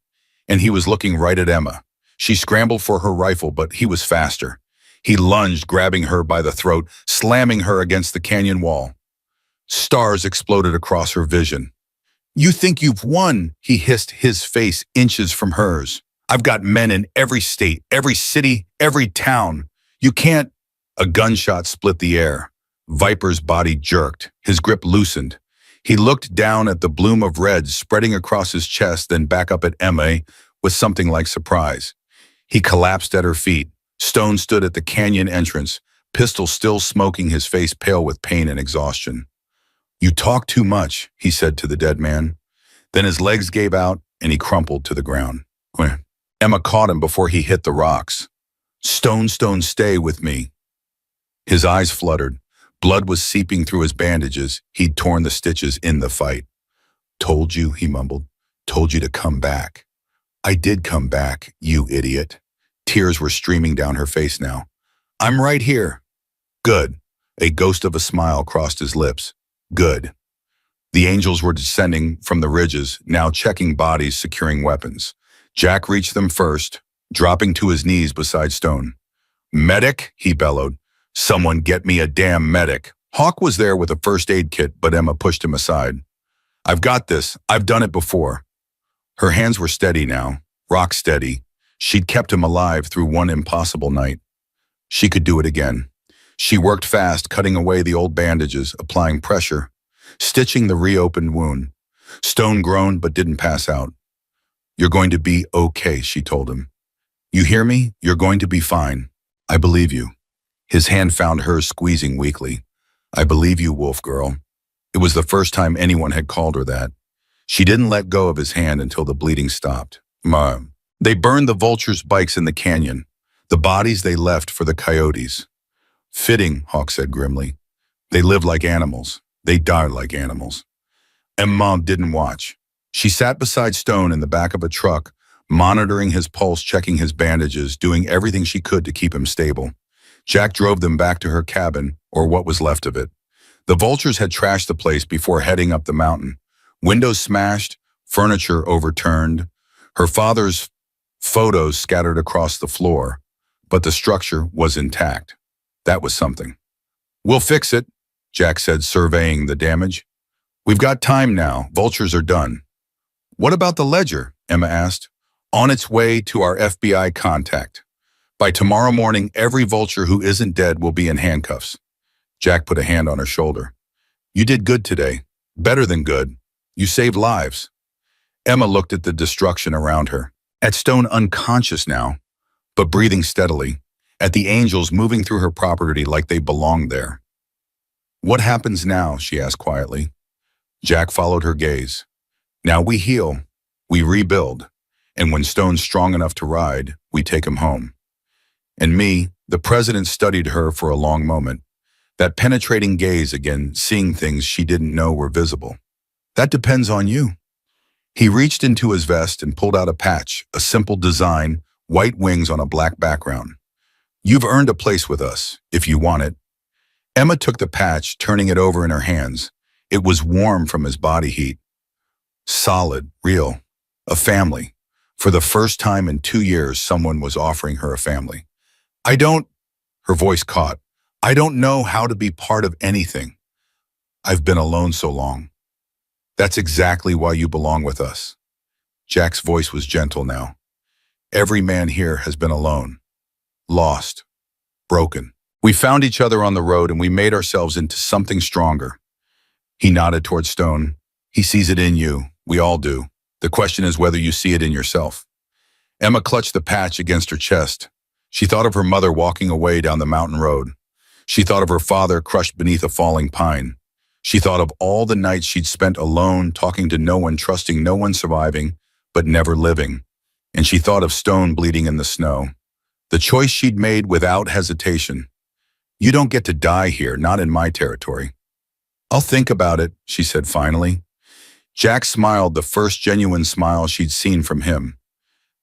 And he was looking right at Emma. She scrambled for her rifle, but he was faster. He lunged, grabbing her by the throat, slamming her against the canyon wall. Stars exploded across her vision. "You think you've won," he hissed, his face inches from hers. "I've got men in every state, every city, every town. You can't." A gunshot split the air. Viper's body jerked, his grip loosened. He looked down at the bloom of red spreading across his chest, then back up at Emma with something like surprise. He collapsed at her feet. Stone stood at the canyon entrance, pistol still smoking, his face pale with pain and exhaustion. "You talk too much," he said to the dead man. Then his legs gave out and he crumpled to the ground. Emma caught him before he hit the rocks. "Stone, Stone, stay with me." His eyes fluttered. Blood was seeping through his bandages. He'd torn the stitches in the fight. "Told you," he mumbled. "Told you to come back." "I did come back, you idiot." Tears were streaming down her face now. "I'm right here." "Good." A ghost of a smile crossed his lips. "Good." The angels were descending from the ridges, now checking bodies, securing weapons. Jack reached them first, dropping to his knees beside Stone. "Medic," he bellowed. "Someone get me a damn medic." Hawk was there with a first aid kit, but Emma pushed him aside. "I've got this. I've done it before." Her hands were steady now, rock steady. She'd kept him alive through one impossible night. She could do it again. She worked fast, cutting away the old bandages, applying pressure, stitching the reopened wound. Stone groaned but didn't pass out. "You're going to be okay," she told him. "You hear me? You're going to be fine. I believe you." His hand found hers, squeezing weakly. I believe you, wolf girl. It was the first time anyone had called her that. She didn't let go of his hand until the bleeding stopped. Mom. They burned the vultures' bikes in the canyon. The bodies they left for the coyotes. Fitting, Hawk said grimly. They live like animals. They die like animals. And Mom didn't watch. She sat beside Stone in the back of a truck, monitoring his pulse, checking his bandages, doing everything she could to keep him stable. Jack drove them back to her cabin, or what was left of it. The vultures had trashed the place before heading up the mountain. Windows smashed, furniture overturned, her father's photos scattered across the floor, but the structure was intact. That was something. We'll fix it, Jack said, surveying the damage. We've got time now. Vultures are done. What about the ledger? Emma asked. On its way to our FBI contact. By tomorrow morning, every vulture who isn't dead will be in handcuffs. Jack put a hand on her shoulder. You did good today. Better than good. You saved lives. Emma looked at the destruction around her. At Stone, unconscious now, but breathing steadily. At the angels moving through her property like they belonged there. What happens now? She asked quietly. Jack followed her gaze. Now we heal. We rebuild. And when Stone's strong enough to ride, we take him home. And me, the president studied her for a long moment. That penetrating gaze again, seeing things she didn't know were visible. That depends on you. He reached into his vest and pulled out a patch, a simple design, white wings on a black background. You've earned a place with us, if you want it. Emma took the patch, turning it over in her hands. It was warm from his body heat. Solid, real, a family. For the first time in 2 years, someone was offering her a family. Her voice caught. I don't know how to be part of anything. I've been alone so long. That's exactly why you belong with us. Jack's voice was gentle now. Every man here has been alone. Lost. Broken. We found each other on the road and we made ourselves into something stronger. He nodded toward Stone. He sees it in you. We all do. The question is whether you see it in yourself. Emma clutched the patch against her chest. She thought of her mother walking away down the mountain road. She thought of her father crushed beneath a falling pine. She thought of all the nights she'd spent alone, talking to no one, trusting no one, surviving, but never living. And she thought of Stone bleeding in the snow. The choice she'd made without hesitation. You don't get to die here, not in my territory. I'll think about it, she said finally. Jack smiled, the first genuine smile she'd seen from him.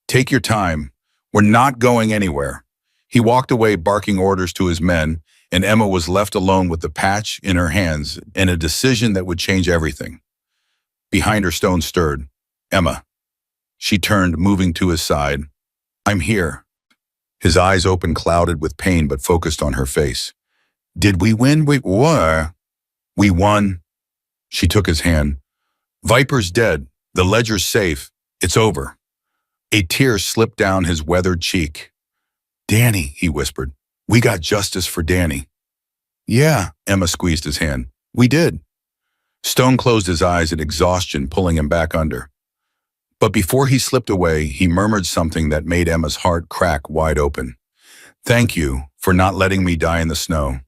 Take your time. We're not going anywhere. He walked away, barking orders to his men, and Emma was left alone with the patch in her hands and a decision that would change everything. Behind her, Stone stirred. Emma. She turned, moving to his side. I'm here. His eyes open, clouded with pain, but focused on her face. Did we win? We won. She took his hand. Viper's dead. The ledger's safe. It's over. A tear slipped down his weathered cheek. Danny, he whispered. We got justice for Danny. Yeah, Emma squeezed his hand. We did. Stone closed his eyes in exhaustion, pulling him back under. But before he slipped away, he murmured something that made Emma's heart crack wide open. Thank you for not letting me die in the snow.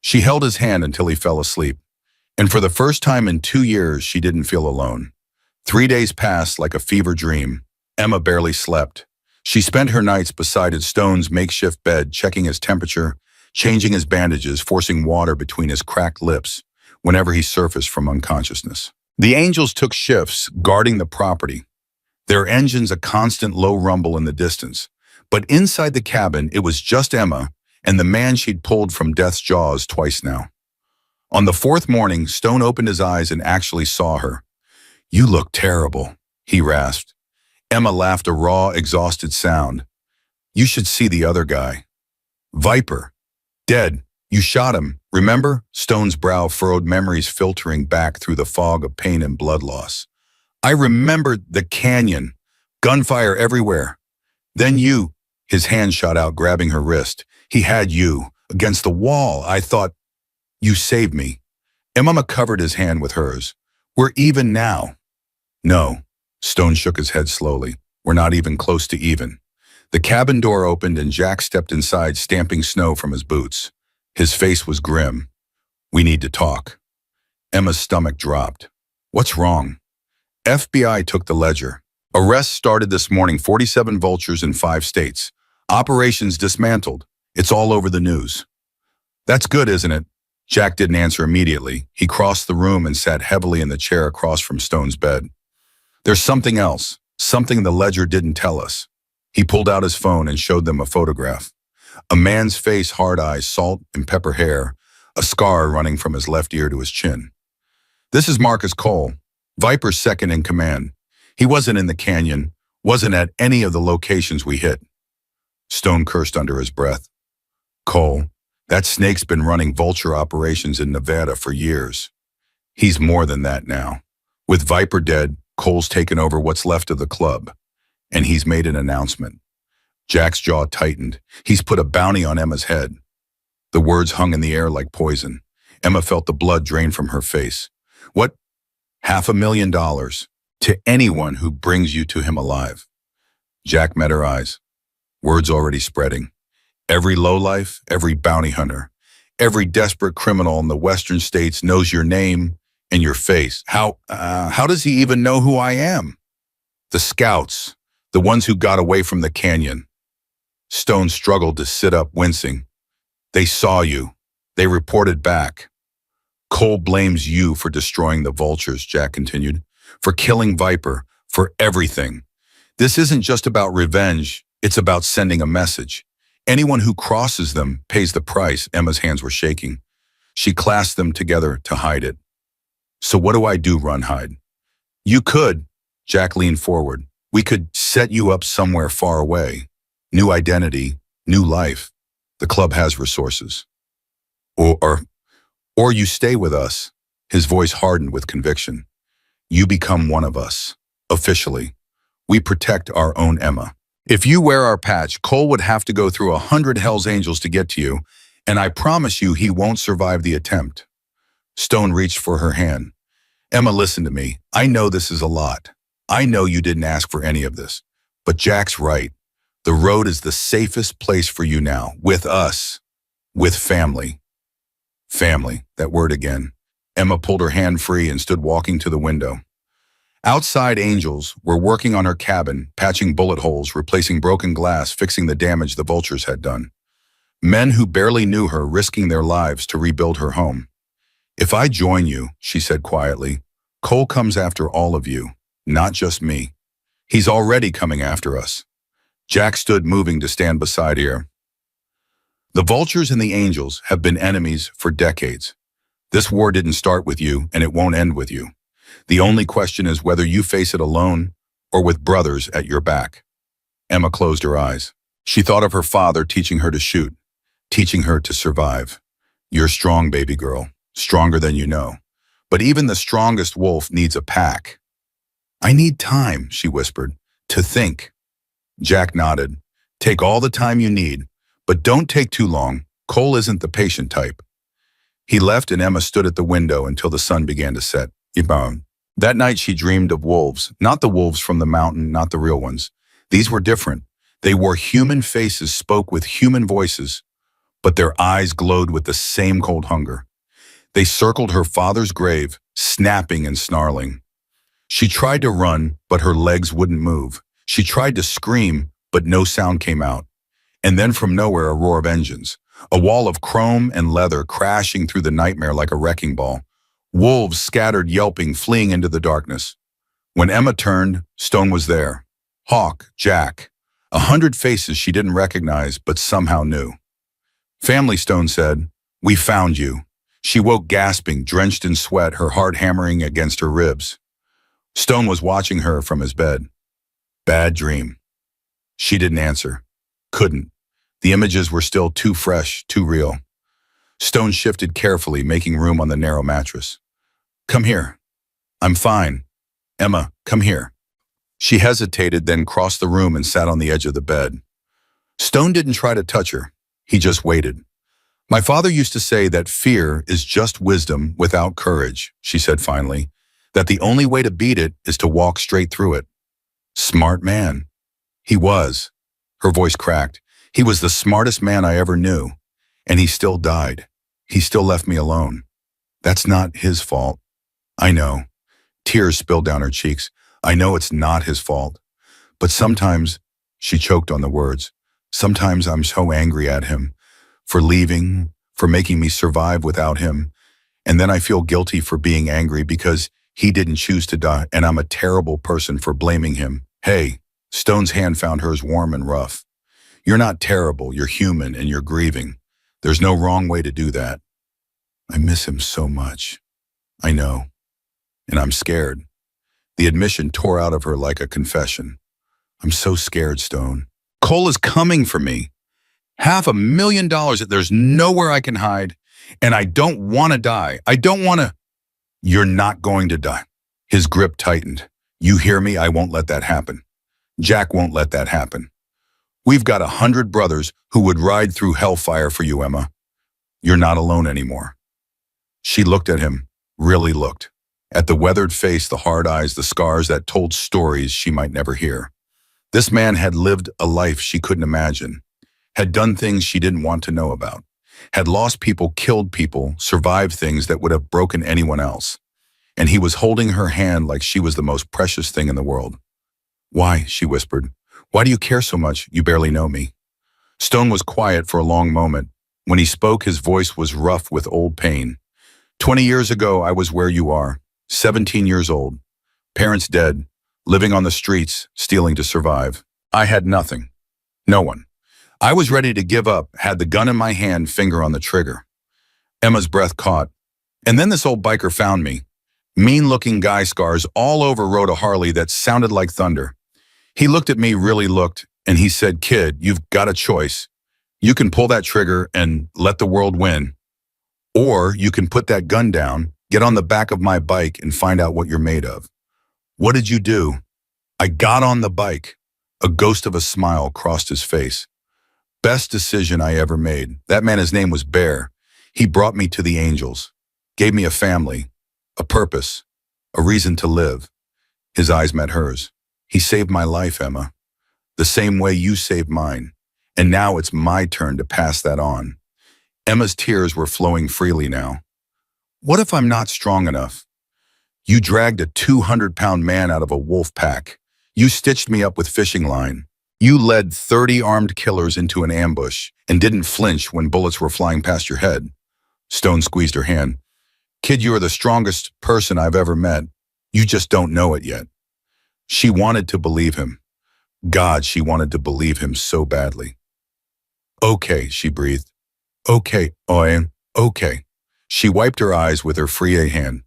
She held his hand until he fell asleep. And for the first time in 2 years, she didn't feel alone. 3 days passed like a fever dream. Emma barely slept. She spent her nights beside Stone's makeshift bed, checking his temperature, changing his bandages, forcing water between his cracked lips whenever he surfaced from unconsciousness. The angels took shifts, guarding the property. Their engines a constant low rumble in the distance. But inside the cabin, it was just Emma and the man she'd pulled from death's jaws twice now. On the 4th morning, Stone opened his eyes and actually saw her. You look terrible, he rasped. Emma laughed, a raw, exhausted sound. You should see the other guy. Viper. Dead. You shot him, remember? Stone's brow furrowed, memories filtering back through the fog of pain and blood loss. I remembered the canyon. Gunfire everywhere. Then you. His hand shot out, grabbing her wrist. He had you. Against the wall. I thought, you saved me. Emma covered his hand with hers. We're even now. No. Stone shook his head slowly. We're not even close to even. The cabin door opened and Jack stepped inside, stamping snow from his boots. His face was grim. "We need to talk." Emma's stomach dropped. "What's wrong?" FBI took the ledger. Arrests started this morning, 47 vultures in 5 states. Operations dismantled. It's all over the news. "That's good, isn't it?" Jack didn't answer immediately. He crossed the room and sat heavily in the chair across from Stone's bed. "There's something else, something the ledger didn't tell us." He pulled out his phone and showed them a photograph. A man's face, hard eyes, salt and pepper hair, a scar running from his left ear to his chin. "This is Marcus Cole, Viper's second in command. He wasn't in the canyon, wasn't at any of the locations we hit." Stone cursed under his breath. "Cole, that snake's been running vulture operations in Nevada for years. He's more than that now. With Viper dead, Cole's taken over what's left of the club, and he's made an announcement." Jack's jaw tightened. "He's put a bounty on Emma's head." The words hung in the air like poison. Emma felt the blood drain from her face. "What?" $500,000 to anyone who brings you to him alive." Jack met her eyes. Words already spreading. "Every lowlife, every bounty hunter, every desperate criminal in the western states knows your name and your face. How does he even know who I am?" "The scouts, the ones who got away from the canyon." Stone struggled to sit up, wincing. "They saw you. They reported back." "Cole blames you for destroying the vultures," Jack continued. "For killing Viper, for everything. This isn't just about revenge, it's about sending a message. Anyone who crosses them pays the price." Emma's hands were shaking. She clasped them together to hide it. "So what do I do, run, hide?" "You could," Jack leaned forward. "We could set you up somewhere far away. New identity, new life. The club has resources. Or you stay with us." His voice hardened with conviction. "You become one of us, officially. We protect our own Emma. If you wear our patch, Cole would have to go through 100 Hell's Angels to get to you, and I promise you he won't survive the attempt." Stone reached for her hand. "Emma, listen to me. I know this is a lot. I know you didn't ask for any of this. But Jack's right. The road is the safest place for you now, with us, with family." Family, that word again. Emma pulled her hand free and stood walking to the window. Outside, angels were working on her cabin, patching bullet holes, replacing broken glass, fixing the damage the vultures had done. Men who barely knew her risking their lives to rebuild her home. "If I join you," she said quietly, "Cole comes after all of you, not just me. He's already coming after us." Jack stood, moving to stand beside her. "The vultures and the angels have been enemies for decades. This war didn't start with you, and it won't end with you. The only question is whether you face it alone or with brothers at your back." Emma closed her eyes. She thought of her father teaching her to shoot, teaching her to survive. "You're strong, baby girl, stronger than you know. But even the strongest wolf needs a pack." "I need time," she whispered, "to think." Jack nodded. "Take all the time you need, but don't take too long. Cole isn't the patient type." He left and Emma stood at the window until the sun began to set. That night she dreamed of wolves, not the wolves from the mountain, not the real ones. These were different. They wore human faces, spoke with human voices, but their eyes glowed with the same cold hunger. They circled her father's grave, snapping and snarling. She tried to run, but her legs wouldn't move. She tried to scream, but no sound came out. And then from nowhere, a roar of engines. A wall of chrome and leather crashing through the nightmare like a wrecking ball. Wolves scattered, yelping, fleeing into the darkness. When Emma turned, Stone was there. Hawk, Jack. 100 faces she didn't recognize, but somehow knew. "Family," Stone said. "We found you." She woke gasping, drenched in sweat, her heart hammering against her ribs. Stone was watching her from his bed. "Bad dream." She didn't answer. Couldn't. The images were still too fresh, too real. Stone shifted carefully, making room on the narrow mattress. "Come here." "I'm fine." "Emma, come here." She hesitated, then crossed the room and sat on the edge of the bed. Stone didn't try to touch her. He just waited. "My father used to say that fear is just wisdom without courage," she said finally, "that the only way to beat it is to walk straight through it." Smart man. He was. Her voice cracked. He was the smartest man I ever knew, and he still died. He still left me alone. That's not his fault. I know. Tears spilled down her cheeks. I know it's not his fault. But sometimes, she choked on the words, sometimes I'm so angry at him for leaving, for making me survive without him. And then I feel guilty for being angry because he didn't choose to die, and I'm a terrible person for blaming him. Hey, Stone's hand found hers warm and rough. You're not terrible, you're human, and you're grieving. There's no wrong way to do that. I miss him so much. I know. And I'm scared. The admission tore out of her like a confession. I'm so scared, Stone. Cole is coming for me. $500,000. There's nowhere I can hide. And I don't want to die. I don't want to. You're not going to die. His grip tightened. You hear me? I won't let that happen. Jack won't let that happen. We've got 100 brothers who would ride through hellfire for you, Emma. You're not alone anymore. She looked at him, really looked. At the weathered face, the hard eyes, the scars that told stories she might never hear. This man had lived a life she couldn't imagine, had done things she didn't want to know about, had lost people, killed people, survived things that would have broken anyone else. And he was holding her hand like she was the most precious thing in the world. Why, she whispered. Why do you care so much? You barely know me. Stone was quiet for a long moment. When he spoke, his voice was rough with old pain. 20 years ago, I was where you are, 17 years old, parents dead, living on the streets, stealing to survive. I had nothing. No one. I was ready to give up, had the gun in my hand, finger on the trigger. Emma's breath caught. And then this old biker found me. Mean-looking guy, scars all over, rode a Harley that sounded like thunder. He looked at me, really looked, and he said, kid, you've got a choice. You can pull that trigger and let the world win. Or you can put that gun down, get on the back of my bike, and find out what you're made of. What did you do? I got on the bike. A ghost of a smile crossed his face. Best decision I ever made. That man, his name was Bear. He brought me to the angels, gave me a family, a purpose, a reason to live. His eyes met hers. He saved my life, Emma, the same way you saved mine. And now it's my turn to pass that on. Emma's tears were flowing freely now. What if I'm not strong enough? You dragged a 200-pound man out of a wolf pack. You stitched me up with fishing line. You led 30 armed killers into an ambush and didn't flinch when bullets were flying past your head. Stone squeezed her hand. Kid, you are the strongest person I've ever met. You just don't know it yet. She wanted to believe him. God, she wanted to believe him so badly. Okay, she breathed. Okay, okay. She wiped her eyes with her free hand.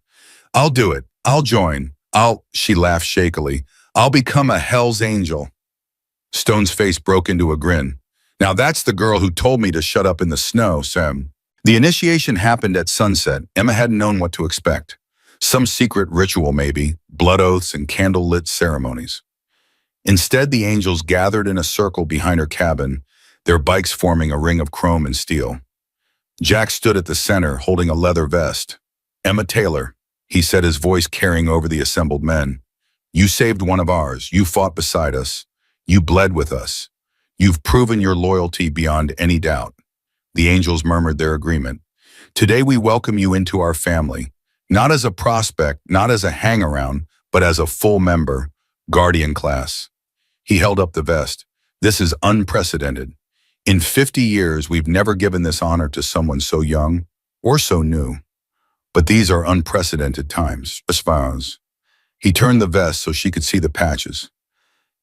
I'll do it. I'll join. She laughed shakily. I'll become a hell's angel. Stone's face broke into a grin. Now that's the girl who told me to shut up in the snow, Sam. The initiation happened at sunset. Emma hadn't known what to expect. Some secret ritual maybe, blood oaths and candle-lit ceremonies. Instead, the angels gathered in a circle behind her cabin, their bikes forming a ring of chrome and steel. Jack stood at the center, holding a leather vest. Emma Taylor, he said, his voice carrying over the assembled men. You saved one of ours. You fought beside us. You bled with us. You've proven your loyalty beyond any doubt. The angels murmured their agreement. Today we welcome you into our family, not as a prospect, not as a hang-around, but as a full member, guardian class. He held up the vest. This is unprecedented. In 50 years, we've never given this honor to someone so young or so new. But these are unprecedented times. He turned the vest so she could see the patches.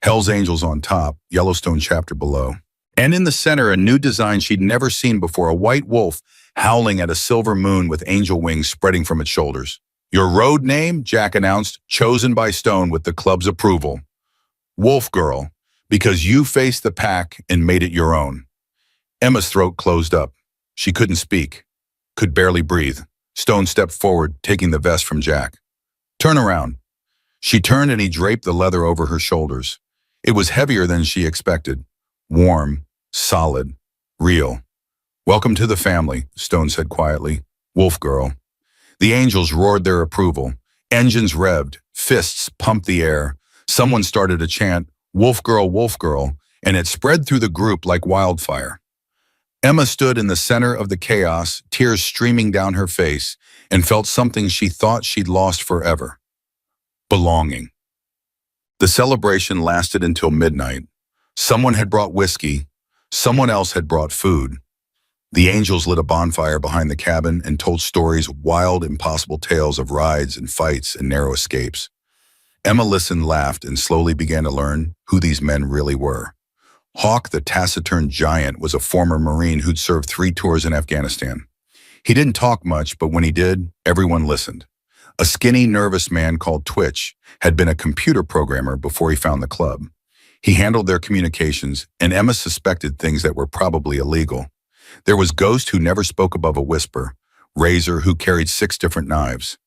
Hell's Angels on top, Yellowstone chapter below. And in the center, a new design she'd never seen before, a white wolf howling at a silver moon with angel wings spreading from its shoulders. Your road name, Jack announced, chosen by Stone with the club's approval. Wolf Girl, because you faced the pack and made it your own. Emma's throat closed up. She couldn't speak, could barely breathe. Stone stepped forward, taking the vest from Jack. Turn around. She turned and he draped the leather over her shoulders. It was heavier than she expected. Warm, solid, real. Welcome to the family, Stone said quietly. Wolf Girl. The angels roared their approval. Engines revved, fists pumped the air. Someone started a chant, Wolf Girl, and it spread through the group like wildfire. Emma stood in the center of the chaos, tears streaming down her face, and felt something she thought she'd lost forever: belonging. The celebration lasted until midnight. Someone had brought whiskey. Someone else had brought food. The angels lit a bonfire behind the cabin and told stories, wild, impossible tales of rides and fights and narrow escapes. Emma listened, laughed, and slowly began to learn who these men really were. Hawk, the taciturn giant, was a former Marine who'd served 3 tours in Afghanistan. He didn't talk much, but when he did, everyone listened. A skinny, nervous man called Twitch had been a computer programmer before he found the club. He handled their communications, and Emma suspected things that were probably illegal. There was Ghost, who never spoke above a whisper, Razor, who carried 6 different knives,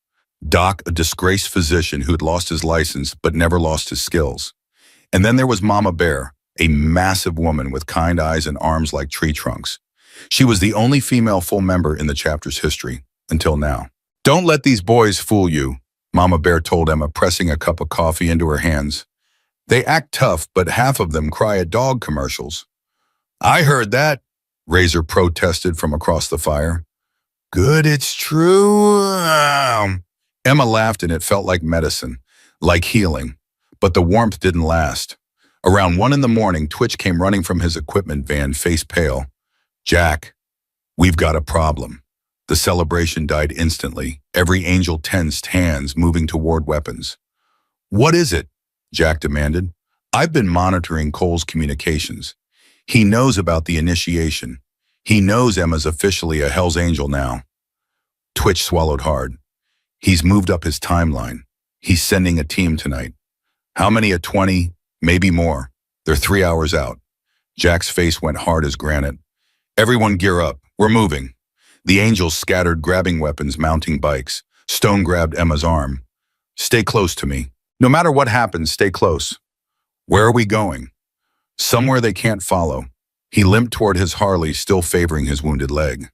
Doc, a disgraced physician who'd lost his license but never lost his skills. And then there was Mama Bear, a massive woman with kind eyes and arms like tree trunks. She was the only female full member in the chapter's history, until now. "Don't let these boys fool you," Mama Bear told Emma, pressing a cup of coffee into her hands. "They act tough, but half of them cry at dog commercials." "I heard that," Razor protested from across the fire. "Good, it's true." Emma laughed, and it felt like medicine, like healing. But the warmth didn't last. Around 1 in the morning, Twitch came running from his equipment van, face pale. "Jack, we've got a problem." The celebration died instantly, every angel tensed, hands moving toward weapons. "What is it?" Jack demanded. "I've been monitoring Cole's communications. He knows about the initiation. He knows Emma's officially a Hell's Angel now." Twitch swallowed hard. "He's moved up his timeline. He's sending a team tonight." "How many? At 20? Maybe more. They're 3 hours out." Jack's face went hard as granite. "Everyone gear up. We're moving." The angels scattered, grabbing weapons, mounting bikes. Stone grabbed Emma's arm. "Stay close to me. No matter what happens, stay close." "Where are we going?" "Somewhere they can't follow." He limped toward his Harley, still favoring his wounded leg.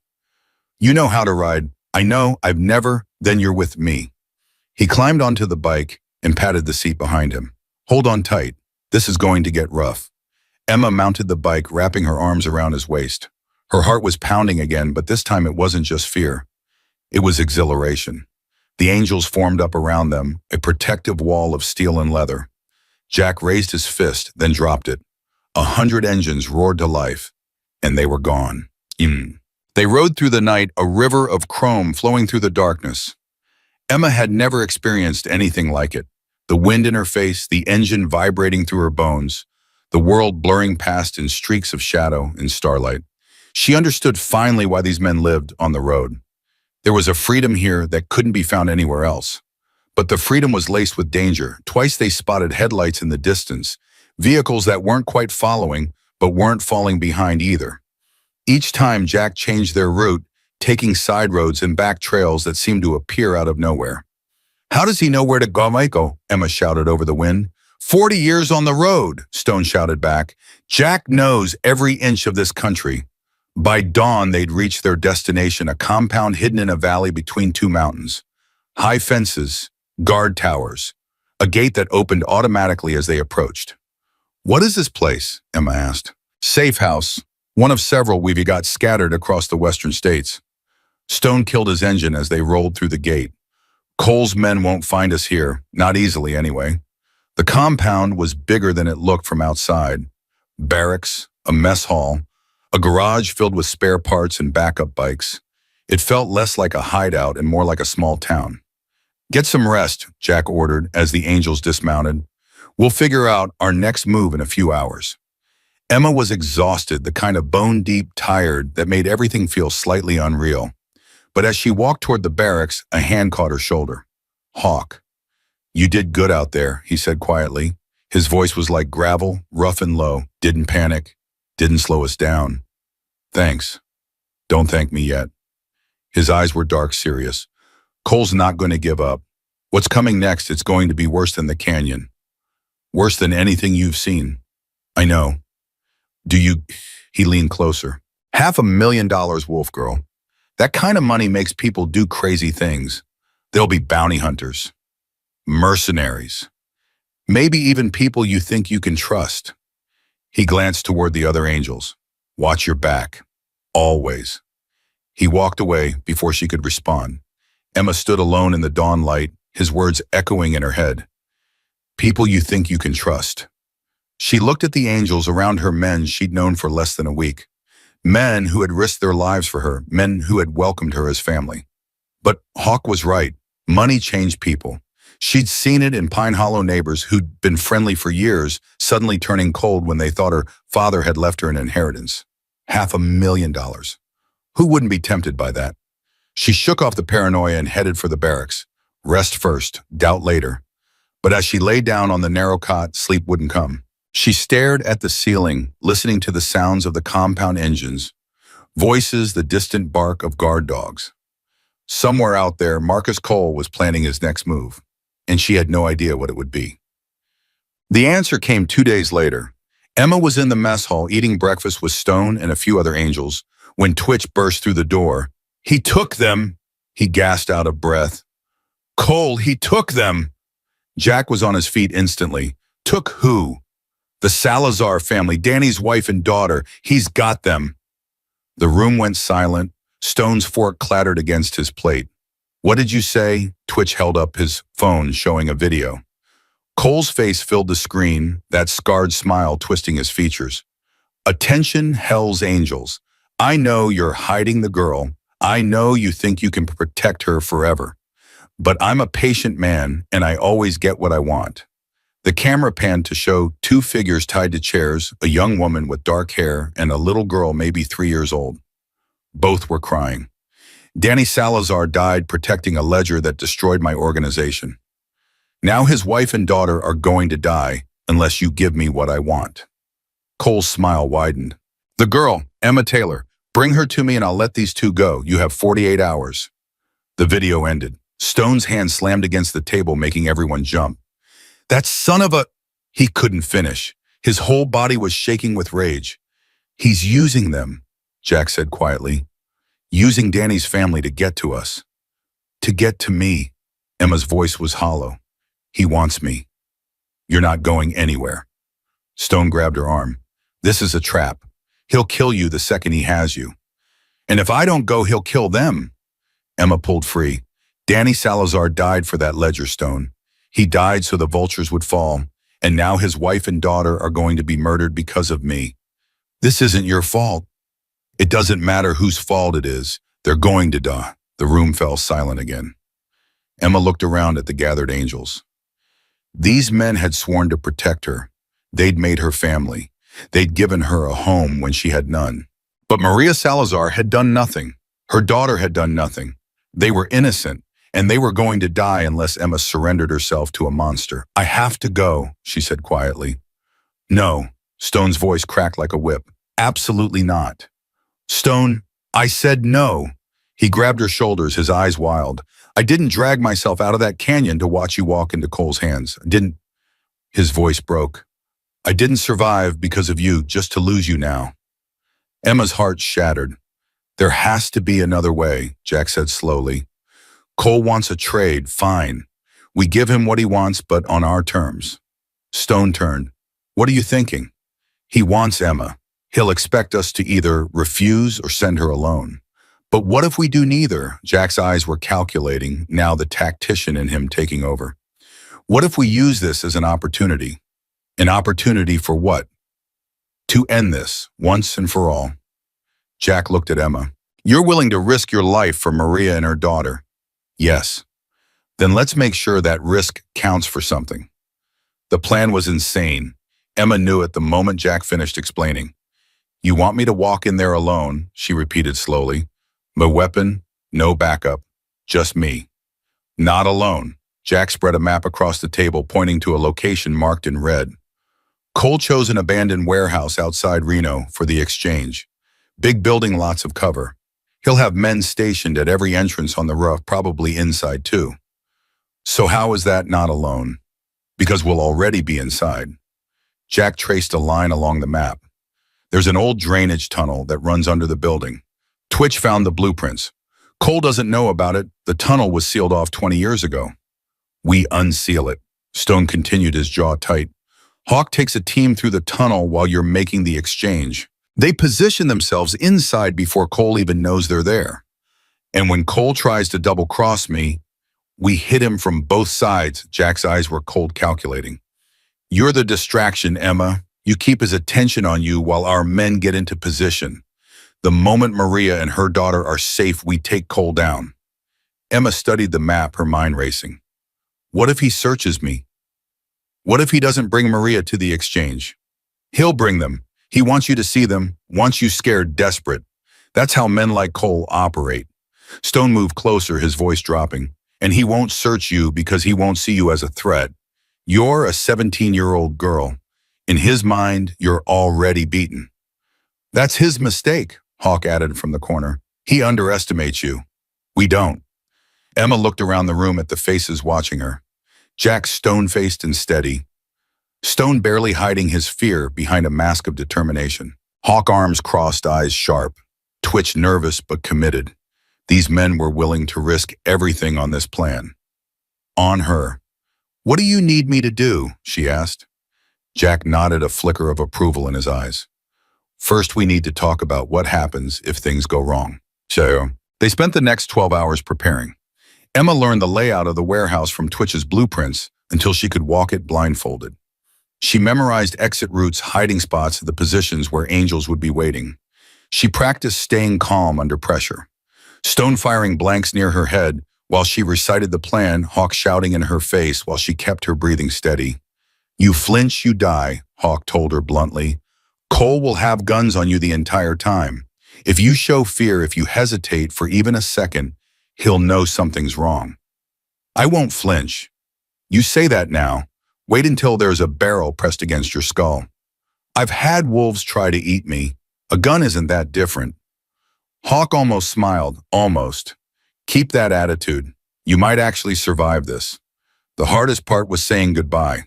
"You know how to ride." "I know, I've never." "Then you're with me." He climbed onto the bike and patted the seat behind him. "Hold on tight. This is going to get rough." Emma mounted the bike, wrapping her arms around his waist. Her heart was pounding again, but this time it wasn't just fear. It was exhilaration. The angels formed up around them, a protective wall of steel and leather. Jack raised his fist, then dropped it. 100 engines roared to life, and they were gone. They rode through the night, a river of chrome flowing through the darkness. Emma had never experienced anything like it. The wind in her face, the engine vibrating through her bones, the world blurring past in streaks of shadow and starlight. She understood finally why these men lived on the road. There was a freedom here that couldn't be found anywhere else. But the freedom was laced with danger. Twice they spotted headlights in the distance, vehicles that weren't quite following, but weren't falling behind either. Each time Jack changed their route, taking side roads and back trails that seemed to appear out of nowhere. "How does he know where to go, Michael?" Emma shouted over the wind. 40 years on the road," Stone shouted back. "Jack knows every inch of this country." By dawn, they'd reached their destination, a compound hidden in a valley between 2 mountains. High fences, guard towers, a gate that opened automatically as they approached. "What is this place?" Emma asked. "Safe house, one of several we've got scattered across the western states." Stone killed his engine as they rolled through the gate. "Cole's men won't find us here, not easily anyway." The compound was bigger than it looked from outside. Barracks, a mess hall, a garage filled with spare parts and backup bikes. It felt less like a hideout and more like a small town. "Get some rest," Jack ordered as the angels dismounted. "We'll figure out our next move in a few hours." Emma was exhausted, the kind of bone-deep tired that made everything feel slightly unreal. But as she walked toward the barracks, a hand caught her shoulder. "Hawk, you did good out there," he said quietly. His voice was like gravel, rough and low. "Didn't panic. Didn't slow us down." "Thanks. Don't thank me yet." His eyes were dark, serious. "Cole's not going to give up. What's coming next, it's going to be worse than the canyon. Worse than anything you've seen." "I know. Do you..." He leaned closer. $500,000, Wolf Girl. That kind of money makes people do crazy things. They'll be bounty hunters, mercenaries, maybe even people you think you can trust. He glanced toward the other angels. Watch your back. Always. He walked away before she could respond. Emma stood alone in the dawn light, his words echoing in her head. People you think you can trust. She looked at the angels around her, men she'd known for less than a week. Men who had risked their lives for her, men who had welcomed her as family. But Hawk was right. Money changed people. She'd seen it in Pine Hollow neighbors who'd been friendly for years, suddenly turning cold when they thought her father had left her an inheritance. $500,000. Who wouldn't be tempted by that? She shook off the paranoia and headed for the barracks. Rest first, doubt later. But as she lay down on the narrow cot, sleep wouldn't come. She stared at the ceiling, listening to the sounds of the compound engines, voices, the distant bark of guard dogs. Somewhere out there, Marcus Cole was planning his next move, and she had no idea what it would be. The answer came 2 days later. Emma was in the mess hall eating breakfast with Stone and a few other angels when Twitch burst through the door. He took them, he gasped out of breath. Cole, he took them. Jack was on his feet instantly. Took who? The Salazar family, Danny's wife and daughter. He's got them. The room went silent. Stone's fork clattered against his plate. What did you say? Twitch held up his phone, showing a video. Cole's face filled the screen, that scarred smile twisting his features. Attention, Hell's Angels. I know you're hiding the girl. I know you think you can protect her forever. But I'm a patient man, and I always get what I want. The camera panned to show 2 figures tied to chairs, a young woman with dark hair and a little girl maybe 3 years old. Both were crying. Danny Salazar died protecting a ledger that destroyed my organization. Now his wife and daughter are going to die unless you give me what I want. Cole's smile widened. The girl, Emma Taylor, bring her to me and I'll let these 2 go. You have 48 hours. The video ended. Stone's hand slammed against the table, making everyone jump. That son of a... He couldn't finish. His whole body was shaking with rage. He's using them, Jack said quietly. Using Danny's family to get to us. To get to me. Emma's voice was hollow. He wants me. You're not going anywhere. Stone grabbed her arm. This is a trap. He'll kill you the second he has you. And if I don't go, he'll kill them. Emma pulled free. Danny Salazar died for that ledger, Stone. He died so the vultures would fall, and now his wife and daughter are going to be murdered because of me. This isn't your fault. It doesn't matter whose fault it is. They're going to die. The room fell silent again. Emma looked around at the gathered angels. These men had sworn to protect her. They'd made her family. They'd given her a home when she had none. But Maria Salazar had done nothing. Her daughter had done nothing. They were innocent, and they were going to die unless Emma surrendered herself to a monster. I have to go, she said quietly. No, Stone's voice cracked like a whip. Absolutely not. Stone, I said no. He grabbed her shoulders, his eyes wild. I didn't drag myself out of that canyon to watch you walk into Cole's hands. His voice broke. I didn't survive because of you, just to lose you now. Emma's heart shattered. There has to be another way, Jack said slowly. Cole wants a trade, fine. We give him what he wants, but on our terms. Stone turned. What are you thinking? He wants Emma. He'll expect us to either refuse or send her alone. But what if we do neither? Jack's eyes were calculating, now the tactician in him taking over. What if we use this as an opportunity? An opportunity for what? To end this, once and for all. Jack looked at Emma. You're willing to risk your life for Maria and her daughter? Yes. Then let's make sure that risk counts for something. The plan was insane. Emma knew it the moment Jack finished explaining. You want me to walk in there alone, she repeated slowly. No weapon, no backup, just me. Not alone. Jack spread a map across the table, pointing to a location marked in red. Cole chose an abandoned warehouse outside Reno for the exchange. Big building, lots of cover. He'll have men stationed at every entrance on the roof, probably inside too. So how is that not alone? Because we'll already be inside. Jack traced a line along the map. There's an old drainage tunnel that runs under the building. Twitch found the blueprints. Cole doesn't know about it. The tunnel was sealed off 20 years ago. We unseal it. Stone continued, his jaw tight. Hawk takes a team through the tunnel while you're making the exchange. They position themselves inside before Cole even knows they're there. And when Cole tries to double-cross me, we hit him from both sides. Jack's eyes were cold calculating. You're the distraction, Emma. You keep his attention on you while our men get into position. The moment Maria and her daughter are safe, we take Cole down. Emma studied the map, her mind racing. What if he searches me? What if he doesn't bring Maria to the exchange? He'll bring them. He wants you to see them, wants you scared, desperate. That's how men like Cole operate. Stone moved closer, his voice dropping. And he won't search you because he won't see you as a threat. You're a 17-year-old girl. In his mind, you're already beaten. That's his mistake, Hawk added from the corner. He underestimates you. We don't. Emma looked around the room at the faces watching her. Jack stone-faced and steady. Stone barely hiding his fear behind a mask of determination. Hawk, arms crossed, eyes sharp. Twitch, nervous but committed. These men were willing to risk everything on this plan. On her. What do you need me to do? She asked. Jack nodded, a flicker of approval in his eyes. First, we need to talk about what happens if things go wrong. So, they spent the next 12 hours preparing. Emma learned the layout of the warehouse from Twitch's blueprints until she could walk it blindfolded. She memorized exit routes, hiding spots, the positions where angels would be waiting. She practiced staying calm under pressure. Stone firing blanks near her head while she recited the plan, Hawk shouting in her face while she kept her breathing steady. You flinch, you die, Hawk told her bluntly. Cole will have guns on you the entire time. If you show fear, if you hesitate for even a second, he'll know something's wrong. I won't flinch. You say that now. Wait until there's a barrel pressed against your skull. I've had wolves try to eat me. A gun isn't that different. Hawk almost smiled, almost. Keep that attitude. You might actually survive this. The hardest part was saying goodbye.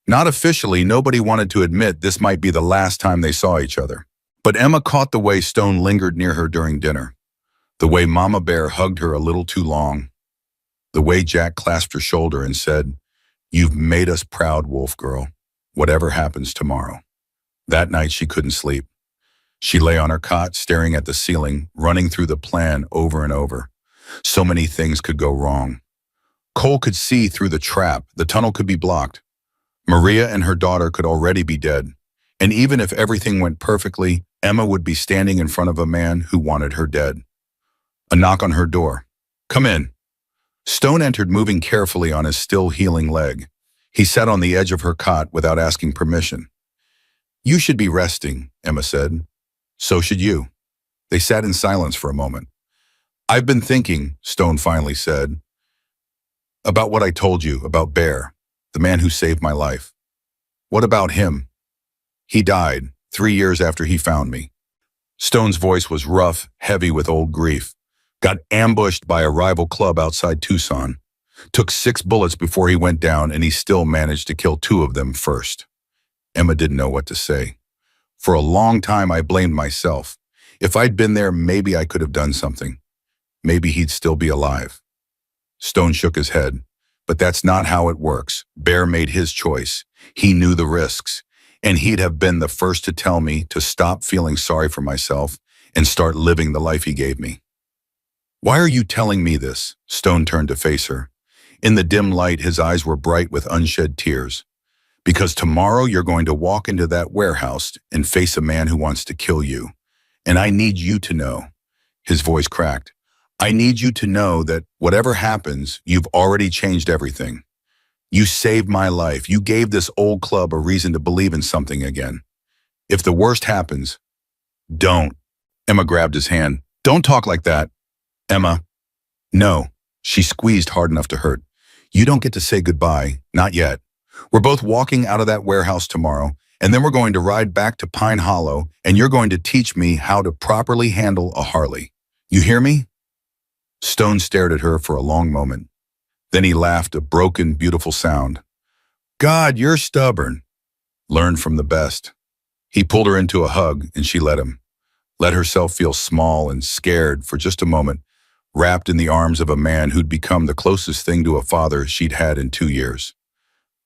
Not officially, nobody wanted to admit this might be the last time they saw each other. But Emma caught the way Stone lingered near her during dinner. The way Mama Bear hugged her a little too long. The way Jack clasped her shoulder and said, You've made us proud, Wolf Girl, whatever happens tomorrow. That night she couldn't sleep. She lay on her cot, staring at the ceiling, running through the plan over and over. So many things could go wrong. Cole could see through the trap. The tunnel could be blocked. Maria and her daughter could already be dead. And even if everything went perfectly, Emma would be standing in front of a man who wanted her dead. A knock on her door. Come in. Stone entered, moving carefully on his still healing leg. He sat on the edge of her cot without asking permission. You should be resting, Emma said. So should you. They sat in silence for a moment. I've been thinking, Stone finally said, about what I told you about Bear, the man who saved my life. What about him? He died 3 years after he found me. Stone's voice was rough, heavy with old grief. Got ambushed by a rival club outside Tucson. Took 6 bullets before he went down, and he still managed to kill 2 of them first. Emma didn't know what to say. For a long time, I blamed myself. If I'd been there, maybe I could have done something. Maybe he'd still be alive. Stone shook his head. But that's not how it works. Bear made his choice. He knew the risks. And he'd have been the first to tell me to stop feeling sorry for myself and start living the life he gave me. Why are you telling me this? Stone turned to face her. In the dim light, his eyes were bright with unshed tears. Because tomorrow you're going to walk into that warehouse and face a man who wants to kill you. And I need you to know. His voice cracked. I need you to know that whatever happens, you've already changed everything. You saved my life. You gave this old club a reason to believe in something again. If the worst happens, don't. Emma grabbed his hand. Don't talk like that. Emma. No. She squeezed hard enough to hurt. You don't get to say goodbye. Not yet. We're both walking out of that warehouse tomorrow, and then we're going to ride back to Pine Hollow, and you're going to teach me how to properly handle a Harley. You hear me? Stone stared at her for a long moment. Then he laughed, a broken, beautiful sound. God, you're stubborn. Learn from the best. He pulled her into a hug, and she let him. Let herself feel small and scared for just a moment, wrapped in the arms of a man who'd become the closest thing to a father she'd had in 2 years.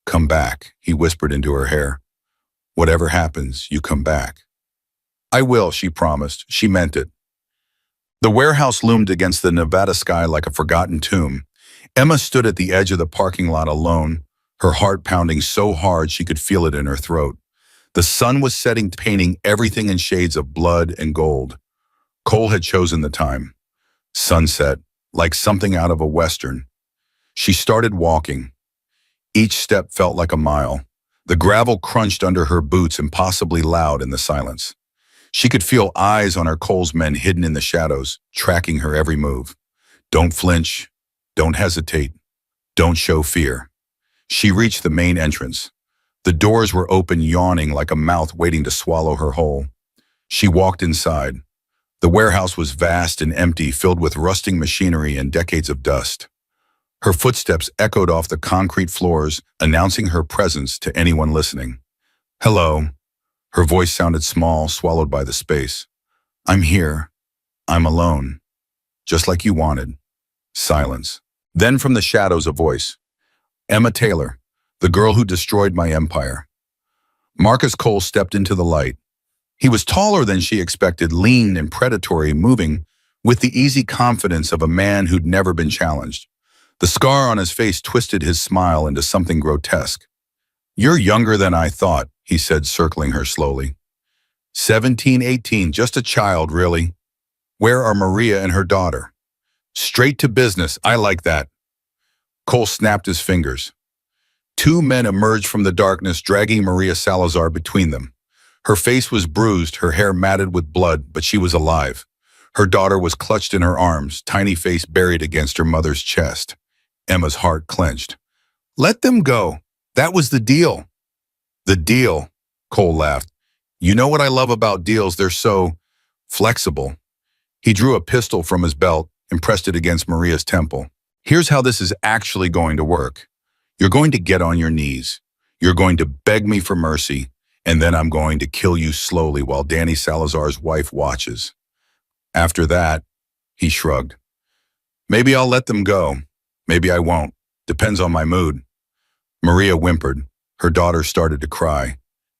Come back, he whispered into her hair. Whatever happens, you come back. I will, she promised. She meant it. The warehouse loomed against the Nevada sky like a forgotten tomb. Emma stood at the edge of the parking lot alone, her heart pounding so hard she could feel it in her throat. The sun was setting, painting everything in shades of blood and gold. Cole had chosen the time. Sunset, like something out of a western. She started walking. Each step felt like a mile. The gravel crunched under her boots, impossibly loud in the silence. She could feel eyes on her Cole's men hidden in the shadows, tracking her every move. Don't flinch. Don't hesitate. Don't show fear. She reached the main entrance. The doors were open, yawning like a mouth waiting to swallow her whole. She walked inside. The warehouse was vast and empty, filled with rusting machinery and decades of dust. Her footsteps echoed off the concrete floors, announcing her presence to anyone listening. Hello. Her voice sounded small, swallowed by the space. I'm here. I'm alone. Just like you wanted. Silence. Then from the shadows a voice. Emma Taylor, the girl who destroyed my empire. Marcus Cole stepped into the light. He was taller than she expected, lean and predatory, moving with the easy confidence of a man who'd never been challenged. The scar on his face twisted his smile into something grotesque. You're younger than I thought, he said, circling her slowly. 17, 18, just a child, really. Where are Maria and her daughter? Straight to business, I like that. Cole snapped his fingers. Two men emerged from the darkness, dragging Maria Salazar between them. Her face was bruised, her hair matted with blood, but she was alive. Her daughter was clutched in her arms, tiny face buried against her mother's chest. Emma's heart clenched. Let them go. That was the deal. The deal, Cole laughed. You know what I love about deals? They're so flexible. He drew a pistol from his belt and pressed it against Maria's temple. Here's how this is actually going to work. You're going to get on your knees. You're going to beg me for mercy, and then I'm going to kill you slowly while Danny Salazar's wife watches. After that, he shrugged. Maybe I'll let them go. Maybe I won't. Depends on my mood. Maria whimpered. Her daughter started to cry.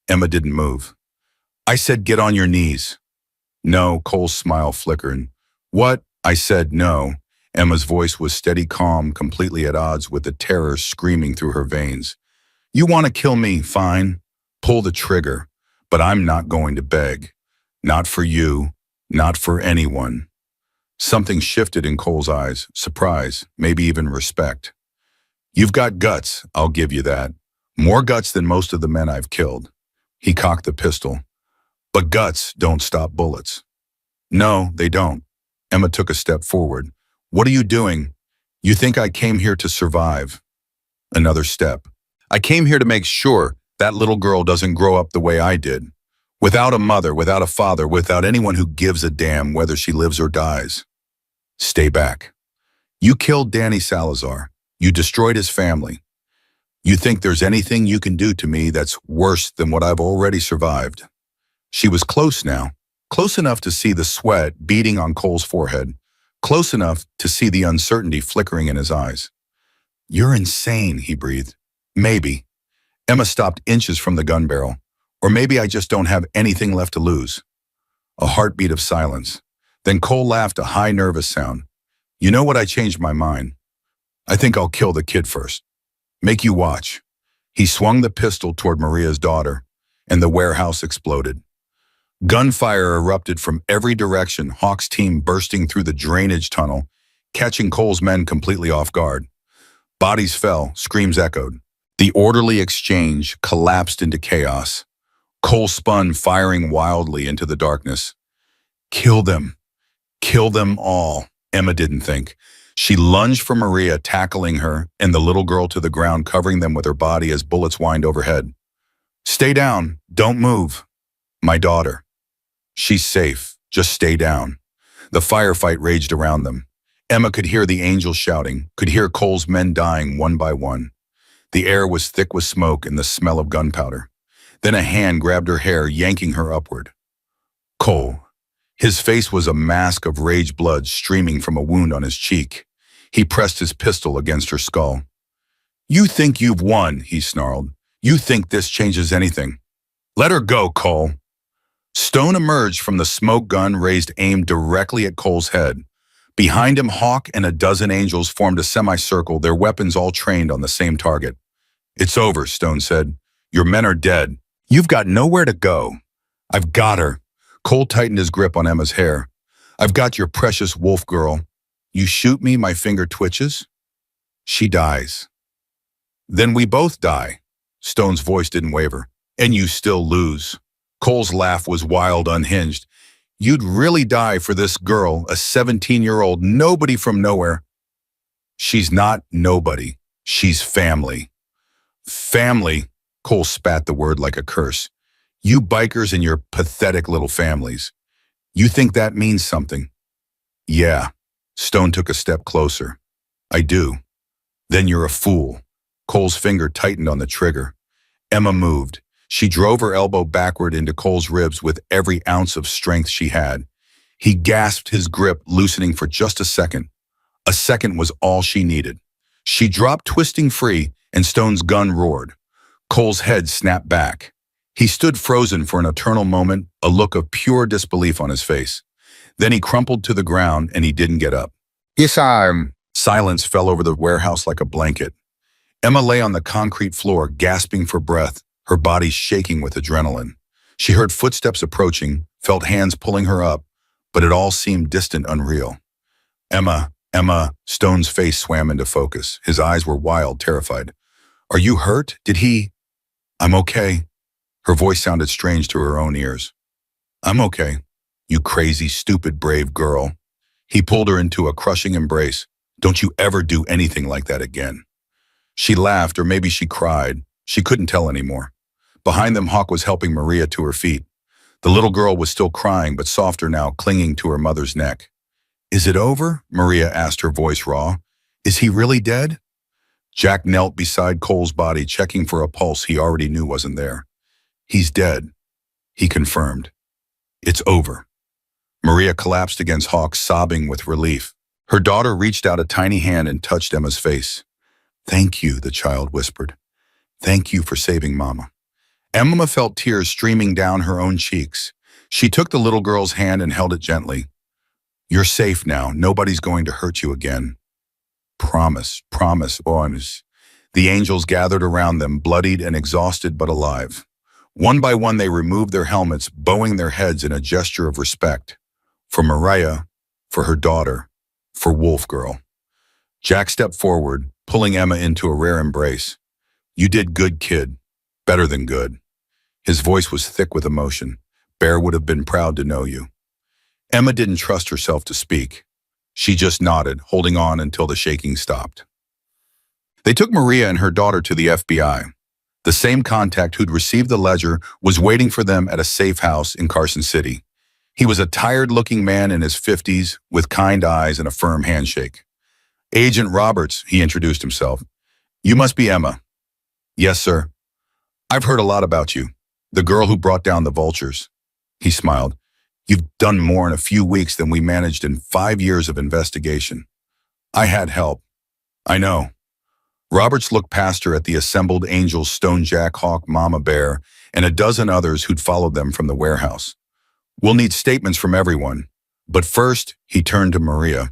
Emma didn't move. I said get on your knees. No, Cole's smile flickered. What? I said no. Emma's voice was steady, calm, completely at odds with the terror screaming through her veins. You want to kill me? Fine. Pull the trigger. But I'm not going to beg. Not for you. Not for anyone. Something shifted in Cole's eyes. Surprise, maybe even respect. You've got guts, I'll give you that. More guts than most of the men I've killed. He cocked the pistol. But guts don't stop bullets. No, they don't. Emma took a step forward. What are you doing? You think I came here to survive? Another step. I came here to make sure that little girl doesn't grow up the way I did. Without a mother, without a father, without anyone who gives a damn whether she lives or dies. Stay back. You killed Danny Salazar. You destroyed his family. You think there's anything you can do to me that's worse than what I've already survived? She was close now, close enough to see the sweat beading on Cole's forehead, close enough to see the uncertainty flickering in his eyes. You're insane, he breathed. Maybe. Emma stopped inches from the gun barrel. Or maybe I just don't have anything left to lose. A heartbeat of silence. Then Cole laughed, a high, nervous sound. You know what? I changed my mind. I think I'll kill the kid first. Make you watch. He swung the pistol toward Maria's daughter, and the warehouse exploded. Gunfire erupted from every direction, Hawk's team bursting through the drainage tunnel, catching Cole's men completely off guard. Bodies fell, screams echoed. The orderly exchange collapsed into chaos. Cole spun, firing wildly into the darkness. Kill them. Kill them all, Emma didn't think. She lunged for Maria, tackling her and the little girl to the ground, covering them with her body as bullets whined overhead. Stay down. Don't move. My daughter. She's safe. Just stay down. The firefight raged around them. Emma could hear the angels shouting, could hear Cole's men dying one by one. The air was thick with smoke and the smell of gunpowder. Then a hand grabbed her hair, yanking her upward. Cole. His face was a mask of rage, blood streaming from a wound on his cheek. He pressed his pistol against her skull. You think you've won, he snarled. You think this changes anything? Let her go, Cole. Stone emerged from the smoke gun raised aimed directly at Cole's head. Behind him, Hawk and a dozen angels formed a semicircle, their weapons all trained on the same target. It's over, Stone said. Your men are dead. You've got nowhere to go. I've got her. Cole tightened his grip on Emma's hair. I've got your precious wolf girl. You shoot me, my finger twitches. She dies. Then we both die. Stone's voice didn't waver. And you still lose. Cole's laugh was wild, unhinged. You'd really die for this girl, a 17-year-old nobody from nowhere. She's not nobody. She's family. Family, Cole spat the word like a curse. You bikers and your pathetic little families. You think that means something? Yeah. Stone took a step closer. I do. Then you're a fool. Cole's finger tightened on the trigger. Emma moved. She drove her elbow backward into Cole's ribs with every ounce of strength she had. He gasped, his grip loosening for just a second. A second was all she needed. She dropped, twisting free, and Stone's gun roared. Cole's head snapped back. He stood frozen for an eternal moment, a look of pure disbelief on his face. Then he crumpled to the ground and he didn't get up. Yes, Silence fell over the warehouse like a blanket. Emma lay on the concrete floor, gasping for breath, her body shaking with adrenaline. She heard footsteps approaching, felt hands pulling her up, but it all seemed distant, unreal. Emma, Stone's face swam into focus. His eyes were wild, terrified. Are you hurt? Did he? I'm okay. Her voice sounded strange to her own ears. I'm okay. You crazy, stupid, brave girl. He pulled her into a crushing embrace. Don't you ever do anything like that again. She laughed, or maybe she cried. She couldn't tell anymore. Behind them, Hawk was helping Maria to her feet. The little girl was still crying, but softer now, clinging to her mother's neck. Is it over? Maria asked, her voice raw. Is he really dead? Jack knelt beside Cole's body, checking for a pulse he already knew wasn't there. He's dead, he confirmed. It's over. Maria collapsed against Hawk, sobbing with relief. Her daughter reached out a tiny hand and touched Emma's face. Thank you, the child whispered. Thank you for saving Mama. Emma felt tears streaming down her own cheeks. She took the little girl's hand and held it gently. You're safe now. Nobody's going to hurt you again. Promise, promise. The angels gathered around them, bloodied and exhausted but alive. One by one, they removed their helmets, bowing their heads in a gesture of respect. For Mariah, for her daughter, for Wolf Girl. Jack stepped forward, pulling Emma into a rare embrace. You did good, kid. Better than good. His voice was thick with emotion. Bear would have been proud to know you. Emma didn't trust herself to speak. She just nodded, holding on until the shaking stopped. They took Maria and her daughter to the FBI. The same contact who'd received the ledger was waiting for them at a safe house in Carson City. He was a tired-looking man in his 50s with kind eyes and a firm handshake. Agent Roberts, he introduced himself. You must be Emma. Yes, sir. I've heard a lot about you. The girl who brought down the vultures. He smiled. You've done more in a few weeks than we managed in 5 years of investigation. I had help. I know. Roberts looked past her at the assembled angels, Stone, Jack, Hawk, Mama Bear, and a dozen others who'd followed them from the warehouse. We'll need statements from everyone. But first, he turned to Maria.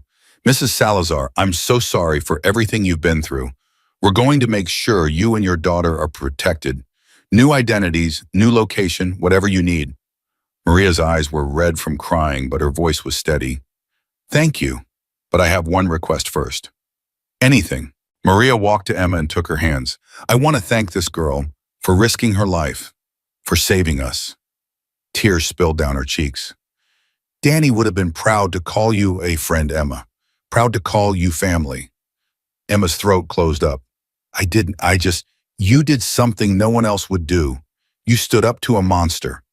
Mrs. Salazar, I'm so sorry for everything you've been through. We're going to make sure you and your daughter are protected. New identities, new location, whatever you need. Maria's eyes were red from crying, but her voice was steady. Thank you, but I have one request first. Anything. Maria walked to Emma and took her hands. I want to thank this girl for risking her life, for saving us. Tears spilled down her cheeks. Danny would have been proud to call you a friend, Emma. Proud to call you family. Emma's throat closed up. You did something no one else would do. You stood up to a monster.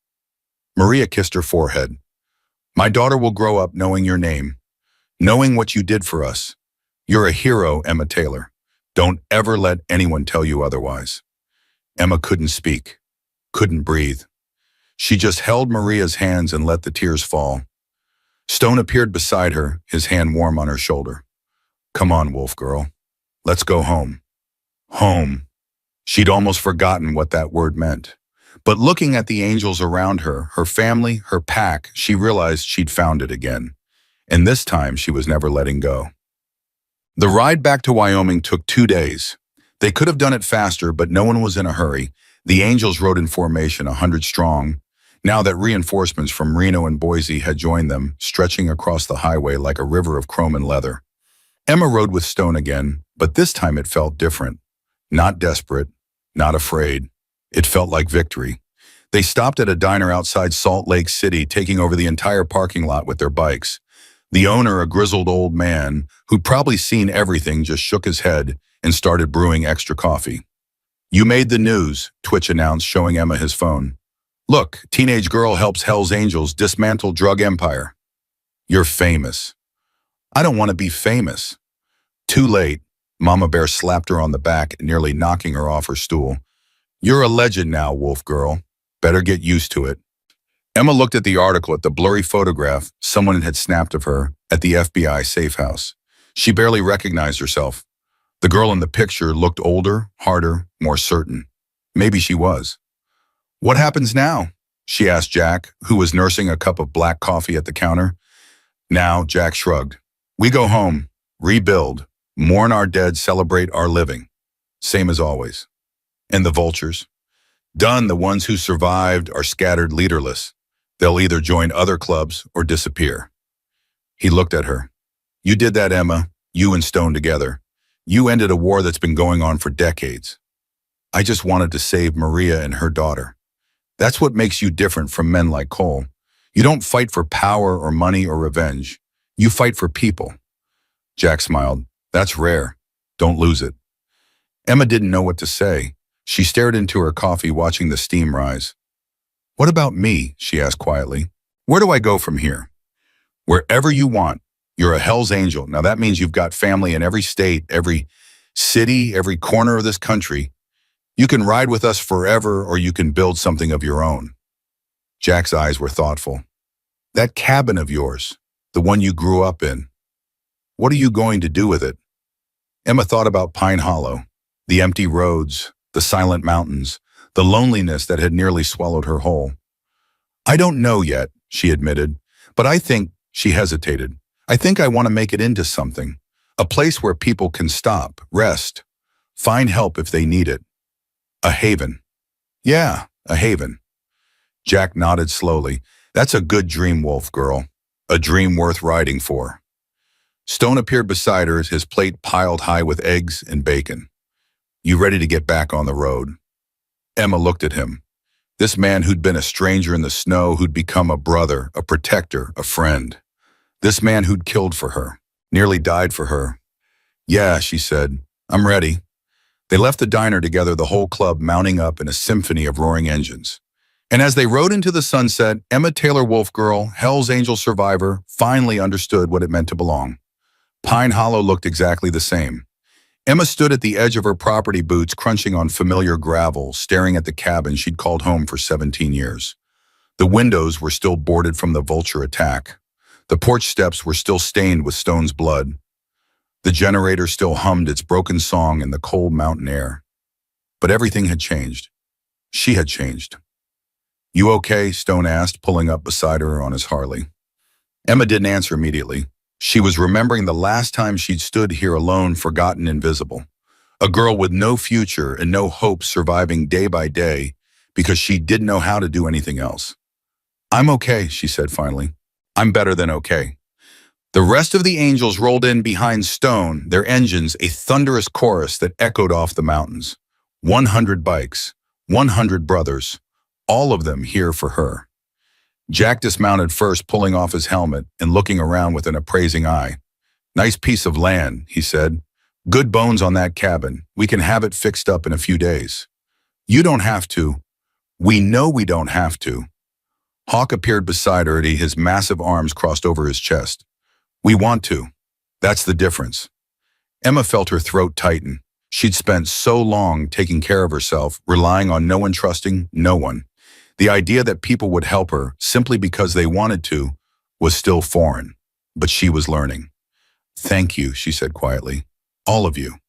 Maria kissed her forehead. My daughter will grow up knowing your name, knowing what you did for us. You're a hero, Emma Taylor. Don't ever let anyone tell you otherwise. Emma couldn't speak, couldn't breathe. She just held Maria's hands and let the tears fall. Stone appeared beside her, his hand warm on her shoulder. Come on, Wolf Girl. Let's go home. Home. She'd almost forgotten what that word meant. But looking at the angels around her, her family, her pack, she realized she'd found it again. And this time she was never letting go. The ride back to Wyoming took 2 days. They could have done it faster, but no one was in a hurry. The angels rode in formation, 100 strong, now that reinforcements from Reno and Boise had joined them, stretching across the highway like a river of chrome and leather. Emma rode with Stone again, but this time it felt different. Not desperate, not afraid. It felt like victory. They stopped at a diner outside Salt Lake City, taking over the entire parking lot with their bikes. The owner, a grizzled old man who'd probably seen everything, just shook his head and started brewing extra coffee. "You made the news," Twitch announced, showing Emma his phone. "Look, teenage girl helps Hell's Angels dismantle drug empire." "You're famous." "I don't want to be famous." Too late. Mama Bear slapped her on the back, nearly knocking her off her stool. "You're a legend now, Wolf Girl. Better get used to it." Emma looked at the article, at the blurry photograph someone had snapped of her at the FBI safe house. She barely recognized herself. The girl in the picture looked older, harder, more certain. Maybe she was. "What happens now?" she asked Jack, who was nursing a cup of black coffee at the counter. "Now," Jack shrugged. "We go home, rebuild, mourn our dead, celebrate our living. Same as always." "And the vultures?" "Done. The ones who survived are scattered, leaderless. They'll either join other clubs or disappear." He looked at her. "You did that, Emma. You and Stone together. You ended a war that's been going on for decades. I just wanted to save Maria and her daughter. That's what makes you different from men like Cole. You don't fight for power or money or revenge. You fight for people." Jack smiled. "That's rare. Don't lose it." Emma didn't know what to say. She stared into her coffee, watching the steam rise. "What about me?" she asked quietly. "Where do I go from here?" "Wherever you want. You're a Hell's Angel. Now that means you've got family in every state, every city, every corner of this country. You can ride with us forever, or you can build something of your own." Jack's eyes were thoughtful. "That cabin of yours, the one you grew up in, what are you going to do with it?" Emma thought about Pine Hollow, the empty roads, the silent mountains, the loneliness that had nearly swallowed her whole. "I don't know yet," she admitted, "but I think," she hesitated, "I think I want to make it into something. A place where people can stop, rest, find help if they need it. A haven." "Yeah, a haven." Jack nodded slowly. "That's a good dream, Wolf Girl. A dream worth riding for." Stone appeared beside her, his plate piled high with eggs and bacon. "You ready to get back on the road?" Emma looked at him. This man who'd been a stranger in the snow, who'd become a brother, a protector, a friend. This man who'd killed for her, nearly died for her. "Yeah," she said, "I'm ready." They left the diner together, the whole club mounting up in a symphony of roaring engines. And as they rode into the sunset, Emma Taylor Wolf Girl, Hell's Angel survivor, finally understood what it meant to belong. Pine Hollow looked exactly the same. Emma stood at the edge of her property, boots crunching on familiar gravel, staring at the cabin she'd called home for 17 years. The windows were still boarded from the vulture attack. The porch steps were still stained with Stone's blood. The generator still hummed its broken song in the cold mountain air. But everything had changed. She had changed. "You okay?" Stone asked, pulling up beside her on his Harley. Emma didn't answer immediately. She was remembering the last time she'd stood here alone, forgotten, invisible. A girl with no future and no hope, surviving day by day because she didn't know how to do anything else. "I'm okay," she said finally. "I'm better than okay." The rest of the angels rolled in behind Stone, their engines a thunderous chorus that echoed off the mountains. 100 bikes, 100 brothers, all of them here for her. Jack dismounted first, pulling off his helmet and looking around with an appraising eye. "Nice piece of land," he said. "Good bones on that cabin. We can have it fixed up in a few days." "You don't have to." "We know we don't have to." Hawk appeared beside her, his massive arms crossed over his chest. "We want to. That's the difference." Emma felt her throat tighten. She'd spent so long taking care of herself, relying on no one, trusting no one. The idea that people would help her simply because they wanted to was still foreign, but she was learning. "Thank you," she said quietly. "All of you."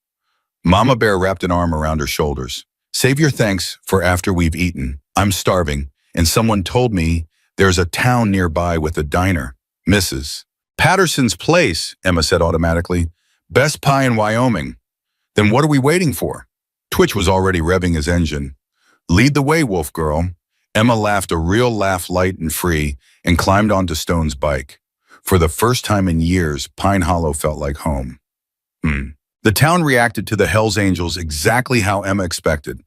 Mama Bear wrapped an arm around her shoulders. "Save your thanks for after we've eaten. I'm starving, and someone told me there's a town nearby with a diner. Mrs. Patterson's Place, Emma said automatically. Best pie in Wyoming. Then what are we waiting for? Twitch was already revving his engine. Lead the way, wolf girl. Emma laughed a real laugh, light and free, and climbed onto Stone's bike. For the first time in years, Pine Hollow felt like home. The town reacted to the Hells Angels exactly how Emma expected.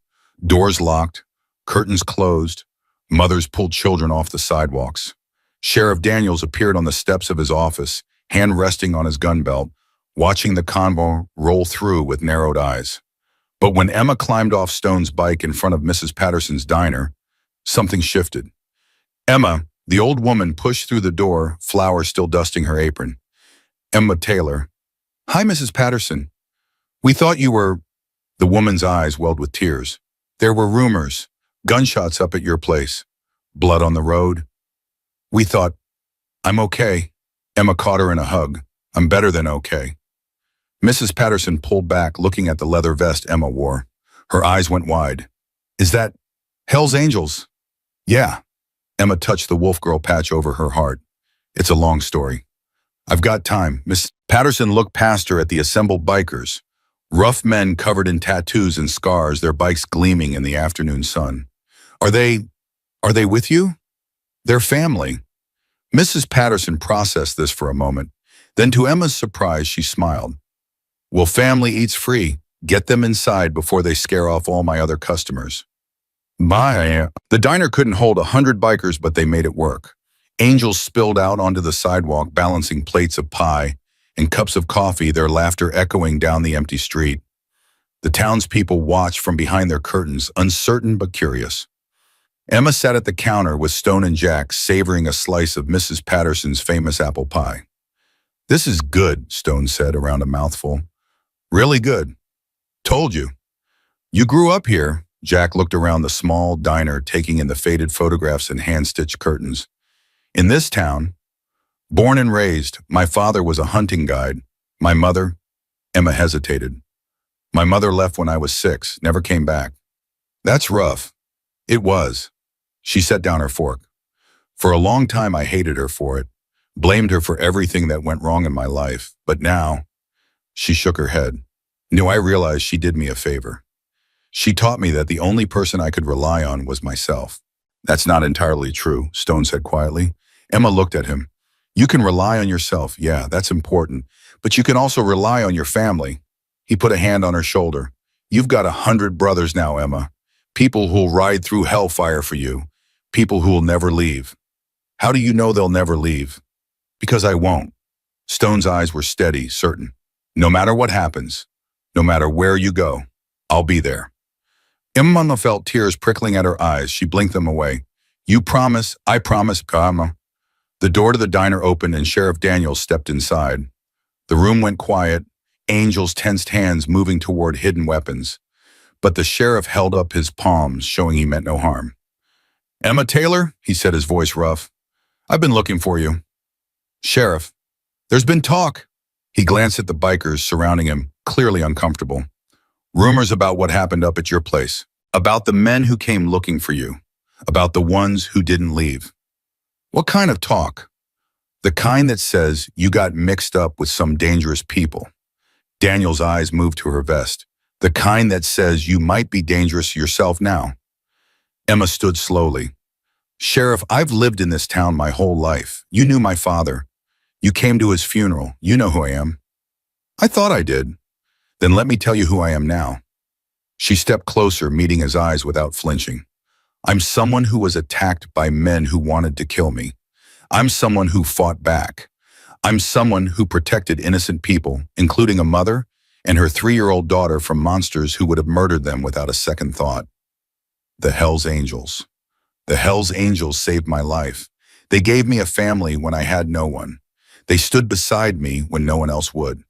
Doors locked, curtains closed, mothers pulled children off the sidewalks. Sheriff Daniels appeared on the steps of his office, hand resting on his gun belt, watching the convoy roll through with narrowed eyes. But when Emma climbed off Stone's bike in front of Mrs. Patterson's diner, something shifted. Emma, the old woman, pushed through the door, flour still dusting her apron. Emma Taylor. Hi, Mrs. Patterson. We thought you were... The woman's eyes welled with tears. There were rumors, gunshots up at your place, blood on the road. We thought, I'm okay. Emma caught her in a hug. I'm better than okay. Mrs. Patterson pulled back, looking at the leather vest Emma wore. Her eyes went wide. Is that Hell's Angels? Yeah. Emma touched the wolf girl patch over her heart. It's a long story. I've got time. Miss Patterson looked past her at the assembled bikers. Rough men covered in tattoos and scars, their bikes gleaming in the afternoon sun. Are they with you? They're family. Mrs. Patterson processed this for a moment. Then to Emma's surprise, she smiled. Well, family eats free. Get them inside before they scare off all my other customers. Bye. The diner couldn't hold 100 bikers, but they made it work. Angels spilled out onto the sidewalk, balancing plates of pie and cups of coffee, their laughter echoing down the empty street. The townspeople watched from behind their curtains, uncertain but curious. Emma sat at the counter with Stone and Jack, savoring a slice of Mrs. Patterson's famous apple pie. This is good, Stone said around a mouthful. Really good. Told you. You grew up here. Jack looked around the small diner, taking in the faded photographs and hand-stitched curtains. In this town, born and raised, my father was a hunting guide. My mother, Emma hesitated. My mother left when I was 6, never came back. That's rough. It was. She set down her fork. For a long time, I hated her for it, blamed her for everything that went wrong in my life. But now, she shook her head. No, I realized she did me a favor. She taught me that the only person I could rely on was myself. That's not entirely true, Stone said quietly. Emma looked at him. You can rely on yourself, yeah, that's important. But you can also rely on your family. He put a hand on her shoulder. You've got 100 brothers now, Emma. People who'll ride through hellfire for you. People who'll never leave. How do you know they'll never leave? Because I won't. Stone's eyes were steady, certain. No matter what happens, no matter where you go, I'll be there. Emma felt tears prickling at her eyes. She blinked them away. You promise, I promise, Emma. The door to the diner opened and Sheriff Daniels stepped inside. The room went quiet, Angel's tensed hands moving toward hidden weapons. But the sheriff held up his palms, showing he meant no harm. Emma Taylor, he said, his voice rough. I've been looking for you. Sheriff, there's been talk. He glanced at the bikers surrounding him, clearly uncomfortable. Rumors about what happened up at your place. About the men who came looking for you. About the ones who didn't leave. What kind of talk? The kind that says you got mixed up with some dangerous people. Daniel's eyes moved to her vest. The kind that says you might be dangerous yourself now. Emma stood slowly. Sheriff, I've lived in this town my whole life. You knew my father. You came to his funeral. You know who I am. I thought I did. Then let me tell you who I am now. She stepped closer, meeting his eyes without flinching. I'm someone who was attacked by men who wanted to kill me. I'm someone who fought back. I'm someone who protected innocent people, including a mother and her 3-year-old daughter, from monsters who would have murdered them without a second thought. The Hells Angels. The Hells Angels saved my life. They gave me a family when I had no one. They stood beside me when no one else would.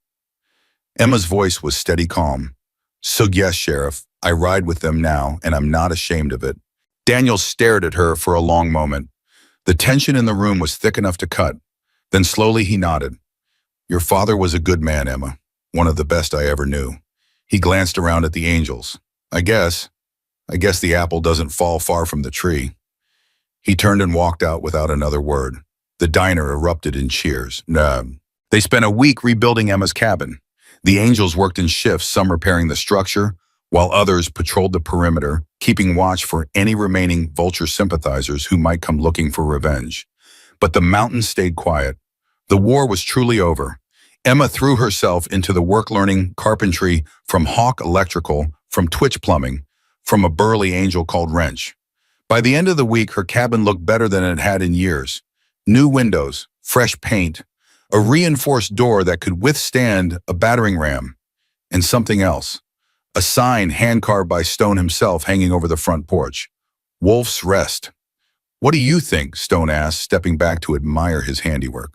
Emma's voice was steady calm. So yes, Sheriff, I ride with them now, and I'm not ashamed of it. Daniel stared at her for a long moment. The tension in the room was thick enough to cut. Then slowly he nodded. Your father was a good man, Emma. One of the best I ever knew. He glanced around at the angels. I guess I guess the apple doesn't fall far from the tree. He turned and walked out without another word. The diner erupted in cheers. They spent a week rebuilding Emma's cabin. The angels worked in shifts, some repairing the structure, while others patrolled the perimeter, keeping watch for any remaining vulture sympathizers who might come looking for revenge. But the mountain stayed quiet. The war was truly over. Emma threw herself into the work learning carpentry from Hawk Electrical, from Twitch Plumbing, from a burly angel called Wrench. By the end of the week, her cabin looked better than it had in years. New windows, fresh paint, a reinforced door that could withstand a battering ram, and something else. A sign hand-carved by Stone himself hanging over the front porch. Wolf's Rest. What do you think? Stone asked, stepping back to admire his handiwork.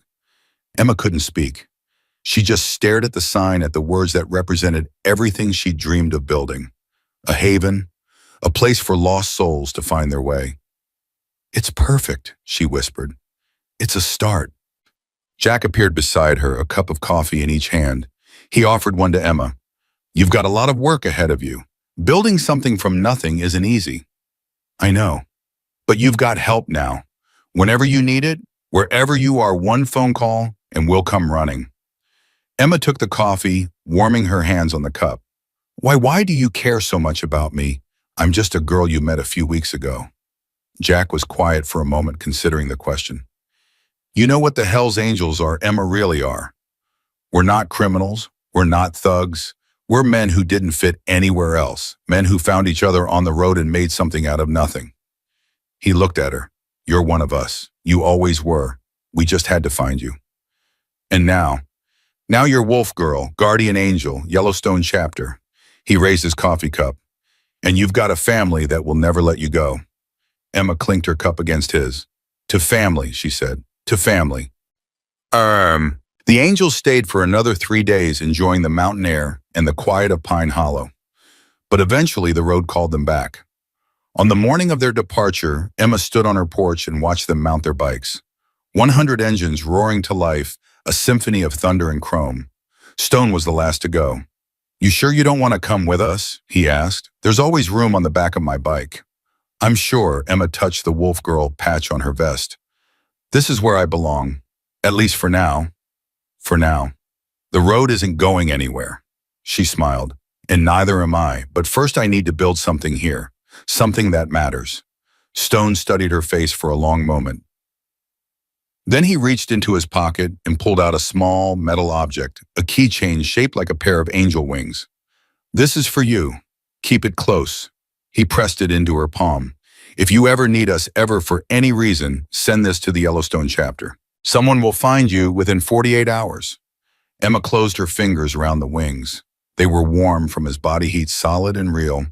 Emma couldn't speak. She just stared at the sign, at the words that represented everything she dreamed of building. A haven, a place for lost souls to find their way. It's perfect, she whispered. It's a start. Jack appeared beside her, a cup of coffee in each hand. He offered one to Emma. You've got a lot of work ahead of you. Building something from nothing isn't easy. I know. But you've got help now. Whenever you need it, wherever you are, one phone call and we'll come running. Emma took the coffee, warming her hands on the cup. Why do you care so much about me? I'm just a girl you met a few weeks ago. Jack was quiet for a moment, considering the question. You know what the hellsangels are, Emma, really are. We're not criminals. We're not thugs. We're men who didn't fit anywhere else. Men who found each other on the road and made something out of nothing. He looked at her. You're one of us. You always were. We just had to find you. And now you're Wolf Girl, Guardian Angel, Yellowstone chapter. He raised his coffee cup. And you've got a family that will never let you go. Emma clinked her cup against his. To family, she said. To family. The angels stayed for another 3 days, enjoying the mountain air and the quiet of Pine Hollow. But eventually the road called them back. On the morning of their departure, Emma stood on her porch and watched them mount their bikes. 100 engines roaring to life, a symphony of thunder and chrome. Stone was the last to go. You sure you don't want to come with us? He asked. There's always room on the back of my bike. I'm sure. Emma touched the Wolf Girl patch on her vest. This is where I belong. At least for now. For now. The road isn't going anywhere. She smiled. And neither am I. But first I need to build something here. Something that matters. Stone studied her face for a long moment. Then he reached into his pocket and pulled out a small metal object, a keychain shaped like a pair of angel wings. This is for you. Keep it close. He pressed it into her palm. If you ever need us, ever for any reason, send this to the Yellowstone chapter. Someone will find you within 48 hours. Emma closed her fingers around the wings. They were warm from his body heat, solid and real.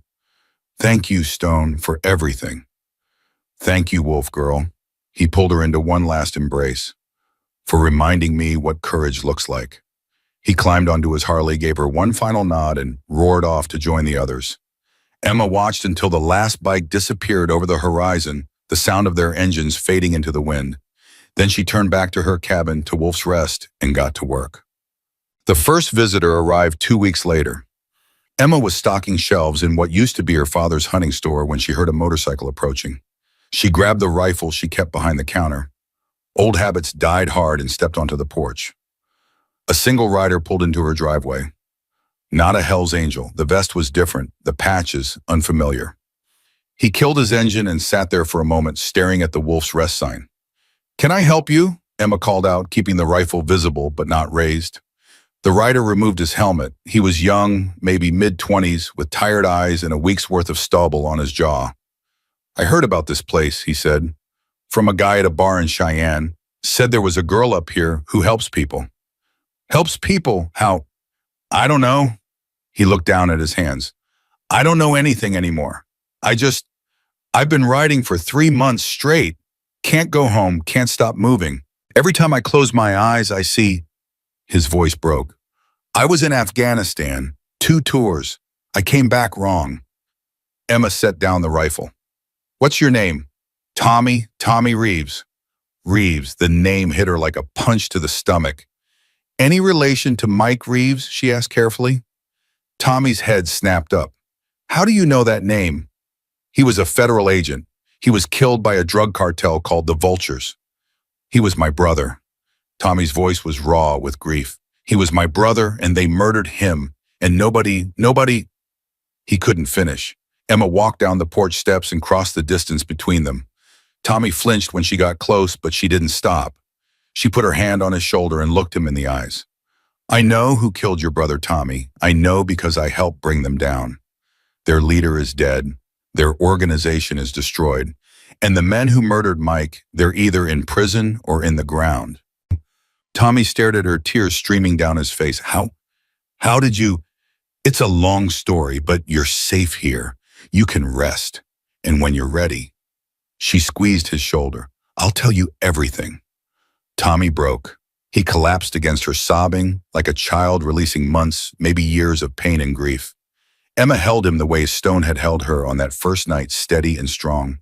Thank you, Stone, for everything. Thank you, Wolf Girl. He pulled her into one last embrace. For reminding me what courage looks like. He climbed onto his Harley, gave her one final nod, and roared off to join the others. Emma watched until the last bike disappeared over the horizon, the sound of their engines fading into the wind. Then she turned back to her cabin, to Wolf's Rest, and got to work. The first visitor arrived 2 weeks later. Emma was stocking shelves in what used to be her father's hunting store when she heard a motorcycle approaching. She grabbed the rifle she kept behind the counter. Old habits died hard and stepped onto the porch. A single rider pulled into her driveway. Not a Hell's Angel. The vest was different, the patches unfamiliar. He killed his engine and sat there for a moment, staring at the Wolf's Rest sign. Can I help you? Emma called out, keeping the rifle visible but not raised. The rider removed his helmet. He was young, maybe mid-20s, with tired eyes and a week's worth of stubble on his jaw. I heard about this place, he said, from a guy at a bar in Cheyenne. Said there was a girl up here who helps people. Helps people? How? I don't know. He looked down at his hands. I don't know anything anymore. I've been riding for 3 months straight. Can't go home, can't stop moving. Every time I close my eyes, I see... His voice broke. I was in Afghanistan, 2 tours. I came back wrong. Emma set down the rifle. What's your name? Tommy Reeves. Reeves, the name hit her like a punch to the stomach. Any relation to Mike Reeves? She asked carefully. Tommy's head snapped up. How do you know that name? He was a federal agent. He was killed by a drug cartel called the Vultures. He was my brother. Tommy's voice was raw with grief. He was my brother, and they murdered him. And nobody. He couldn't finish. Emma walked down the porch steps and crossed the distance between them. Tommy flinched when she got close, but she didn't stop. She put her hand on his shoulder and looked him in the eyes. I know who killed your brother, Tommy. I know because I helped bring them down. Their leader is dead. Their organization is destroyed. And the men who murdered Mike, they're either in prison or in the ground. Tommy stared at her, tears streaming down his face. How did you? It's a long story, but you're safe here. You can rest. And when you're ready. She squeezed his shoulder. I'll tell you everything. Tommy broke. He collapsed against her, sobbing like a child releasing months, maybe years of pain and grief. Emma held him the way Stone had held her on that first night, steady and strong.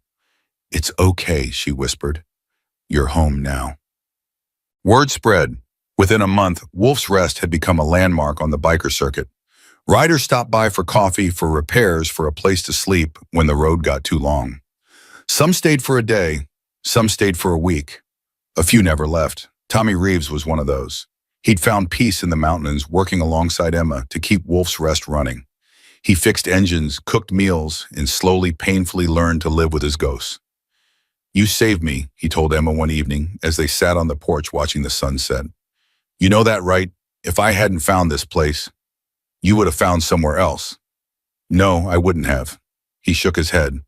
It's okay, she whispered. You're home now. Word spread. Within a month, Wolf's Rest had become a landmark on the biker circuit. Riders stopped by for coffee, for repairs, for a place to sleep when the road got too long. Some stayed for a day, some stayed for a week. A few never left. Tommy Reeves was one of those. He'd found peace in the mountains, working alongside Emma to keep Wolf's Rest running. He fixed engines, cooked meals, and slowly, painfully learned to live with his ghosts. You saved me, he told Emma one evening as they sat on the porch watching the sunset. You know that, right? If I hadn't found this place, you would have found somewhere else. No, I wouldn't have. He shook his head.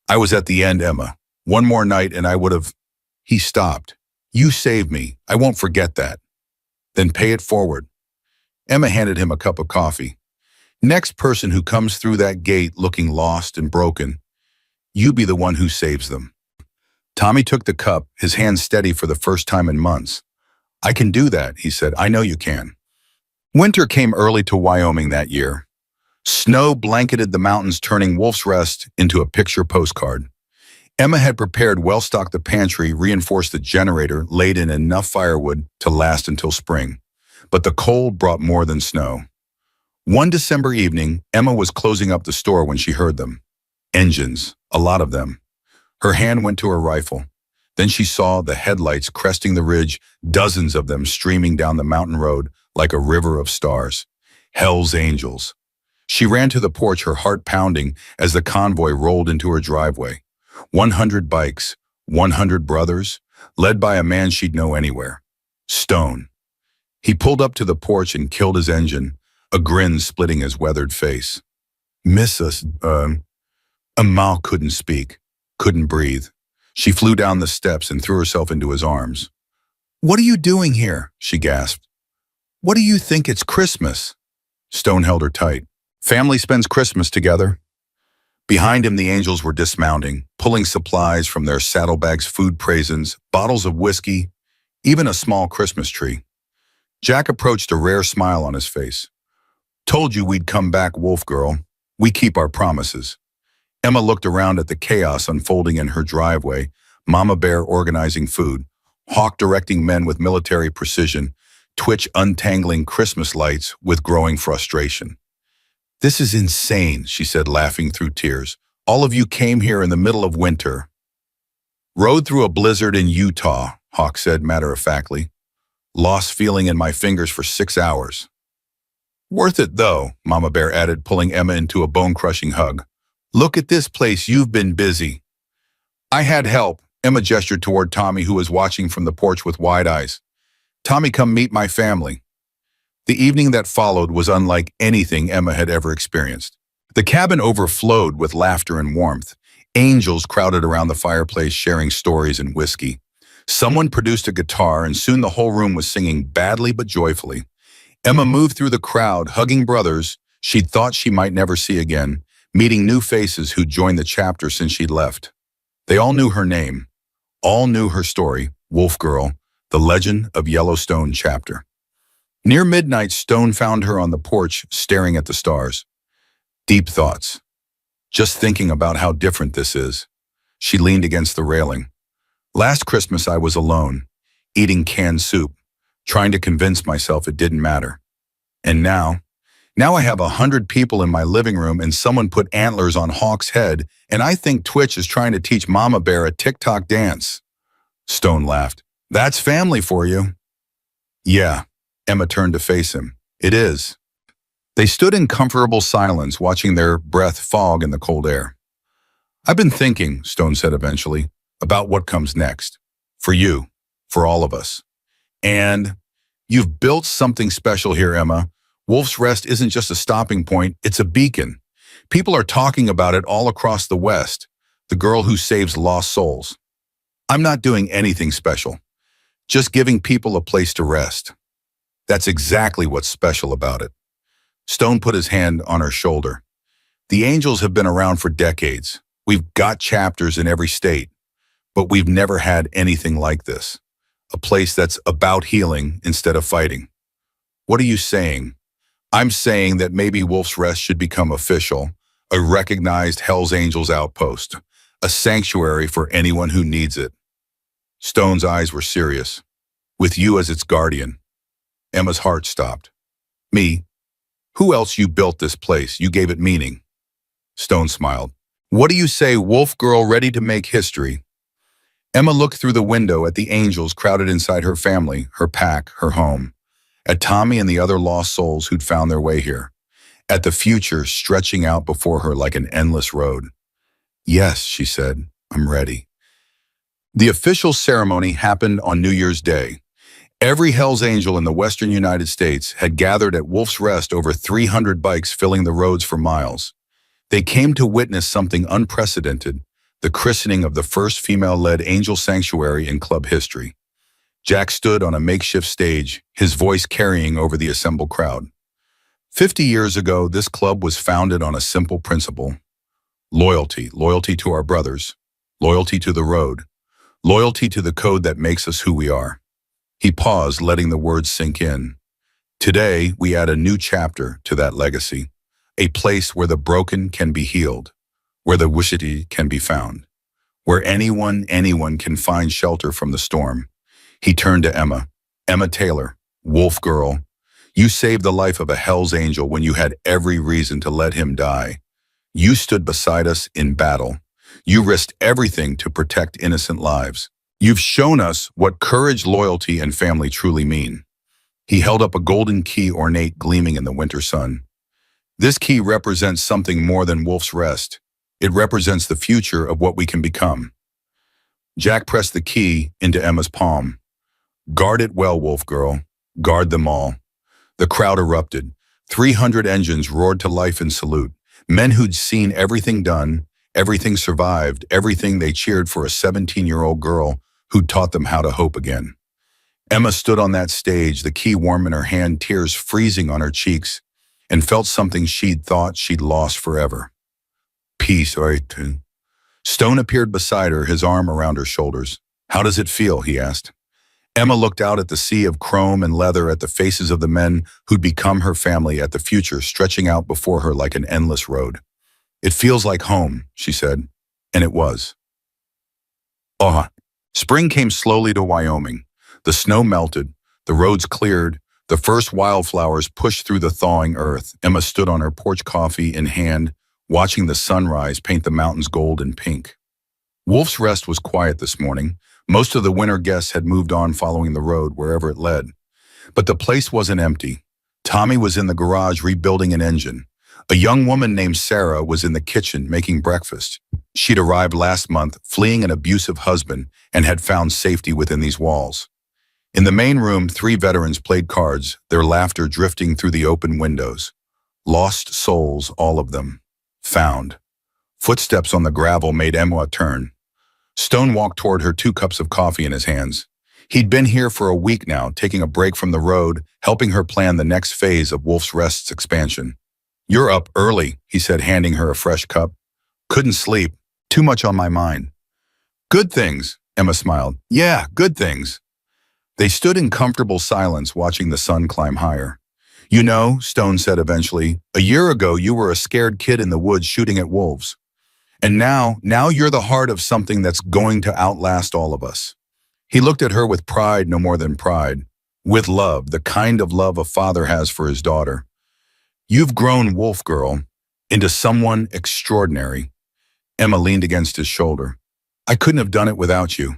I was at the end, Emma. One more night and I would have. He stopped. You saved me. I won't forget that. Then pay it forward. Emma handed him a cup of coffee. Next person who comes through that gate looking lost and broken, you be the one who saves them. Tommy took the cup, his hand steady for the first time in months. I can do that, he said. I know you can. Winter came early to Wyoming that year. Snow blanketed the mountains, turning Wolf's Rest into a picture postcard. Emma had prepared, well-stocked the pantry, reinforced the generator, laid in enough firewood to last until spring. But the cold brought more than snow. One December evening, Emma was closing up the store when she heard them. Engines, a lot of them. Her hand went to her rifle. Then she saw the headlights cresting the ridge, dozens of them streaming down the mountain road like a river of stars. Hellsangels. She ran to the porch, her heart pounding as the convoy rolled into her driveway. 100 bikes, 100 brothers, led by a man she'd know anywhere. Stone. He pulled up to the porch and killed his engine, a grin splitting his weathered face. Miss us, Amal couldn't speak, couldn't breathe. She flew down the steps and threw herself into his arms. What are you doing here? She gasped. What do you think it's Christmas? Stone held her tight. Family spends Christmas together. Behind him, the angels were dismounting, pulling supplies from their saddlebags, food presents, bottles of whiskey, even a small Christmas tree. Jack approached, a rare smile on his face. Told you we'd come back, Wolf Girl. We keep our promises. Emma looked around at the chaos unfolding in her driveway, Mama Bear organizing food, Hawk directing men with military precision, Twitch untangling Christmas lights with growing frustration. This is insane, she said, laughing through tears. All of you came here in the middle of winter. Rode through a blizzard in Utah, Hawk said matter-of-factly. Lost feeling in my fingers for 6 hours. Worth it, though, Mama Bear added, pulling Emma into a bone-crushing hug. Look at this place, you've been busy. I had help, Emma gestured toward Tommy, who was watching from the porch with wide eyes. Tommy, come meet my family. The evening that followed was unlike anything Emma had ever experienced. The cabin overflowed with laughter and warmth. Angels crowded around the fireplace, sharing stories and whiskey. Someone produced a guitar, and soon the whole room was singing badly but joyfully. Emma moved through the crowd, hugging brothers she'd thought she might never see again, meeting new faces who'd joined the chapter since she'd left. They all knew her name, all knew her story, Wolf Girl, the legend of Yellowstone chapter. Near midnight, Stone found her on the porch, staring at the stars. Deep thoughts. Just thinking about how different this is. She leaned against the railing. Last Christmas, I was alone, eating canned soup, trying to convince myself it didn't matter. And now, Now I have 100 people in my living room and someone put antlers on Hawk's head, and I think Twitch is trying to teach Mama Bear a TikTok dance. Stone laughed. That's family for you. Yeah, Emma turned to face him. It is. They stood in comfortable silence, watching their breath fog in the cold air. I've been thinking, Stone said eventually, about what comes next. For you, for all of us. And you've built something special here, Emma. Wolf's Rest isn't just a stopping point, it's a beacon. People are talking about it all across the West. The girl who saves lost souls. I'm not doing anything special. Just giving people a place to rest. That's exactly what's special about it. Stone put his hand on her shoulder. The angels have been around for decades. We've got chapters in every state, but we've never had anything like this. A place that's about healing instead of fighting. What are you saying? I'm saying that maybe Wolf's Rest should become official, a recognized Hell's Angels outpost, a sanctuary for anyone who needs it. Stone's eyes were serious. With you as its guardian. Emma's heart stopped. Me? Who else you built this place? You gave it meaning. Stone smiled. What do you say, wolf girl ready to make history? Emma looked through the window at the angels crowded inside her family, her pack, her home. At Tommy and the other lost souls who'd found their way here. At the future stretching out before her like an endless road. Yes, she said, I'm ready. The official ceremony happened on New Year's Day. Every Hell's Angel in the western United States had gathered at Wolf's Rest, over 300 bikes filling the roads for miles. They came to witness something unprecedented, the christening of the first female-led angel sanctuary in club history. Jack stood on a makeshift stage, his voice carrying over the assembled crowd. 50 years ago, this club was founded on a simple principle. Loyalty, loyalty to our brothers, loyalty to the road, loyalty to the code that makes us who we are. He paused, letting the words sink in. Today, we add a new chapter to that legacy, a place where the broken can be healed, where the wishy can be found, where anyone can find shelter from the storm. He turned to Emma. Emma Taylor, wolf girl, you saved the life of a Hell's Angel when you had every reason to let him die. You stood beside us in battle. You risked everything to protect innocent lives. You've shown us what courage, loyalty, and family truly mean. He held up a golden key, ornate, gleaming in the winter sun. This key represents something more than Wolf's Rest. It represents the future of what we can become. Jack pressed the key into Emma's palm. Guard it well, wolf girl. Guard them all. The crowd erupted. 300 engines roared to life in salute. Men who'd seen everything done, everything survived, everything. They cheered for a 17-year-old girl who'd taught them how to hope again. Emma stood on that stage, the key warm in her hand, tears freezing on her cheeks, and felt something she'd thought she'd lost forever. Peace, right? Stone appeared beside her, his arm around her shoulders. How does it feel? He asked. Emma looked out at the sea of chrome and leather, at the faces of the men who'd become her family, at the future stretching out before her like an endless road. It feels like home, she said, and it was. Ah, spring came slowly to Wyoming. The snow melted, the roads cleared, the first wildflowers pushed through the thawing earth. Emma stood on her porch, coffee in hand, watching the sunrise paint the mountains gold and pink. Wolf's Rest was quiet this morning. Most of the winter guests had moved on, following the road wherever it led. But the place wasn't empty. Tommy was in the garage rebuilding an engine. A young woman named Sarah was in the kitchen making breakfast. She'd arrived last month, fleeing an abusive husband, and had found safety within these walls. In the main room, 3 veterans played cards, their laughter drifting through the open windows. Lost souls, all of them. Found. Footsteps on the gravel made Emma turn. Stone walked toward her, 2 cups of coffee in his hands. He'd been here for a week now, taking a break from the road, helping her plan the next phase of Wolf's Rest's expansion. You're up early, he said, handing her a fresh cup. Couldn't sleep. Too much on my mind. Good things, Emma smiled. Yeah, good things. They stood in comfortable silence, watching the sun climb higher. You know, Stone said eventually, a year ago you were a scared kid in the woods shooting at wolves. And now you're the heart of something that's going to outlast all of us. He looked at her with pride, no more than pride. With love, the kind of love a father has for his daughter. You've grown, wolf girl, into someone extraordinary. Emma leaned against his shoulder. I couldn't have done it without you.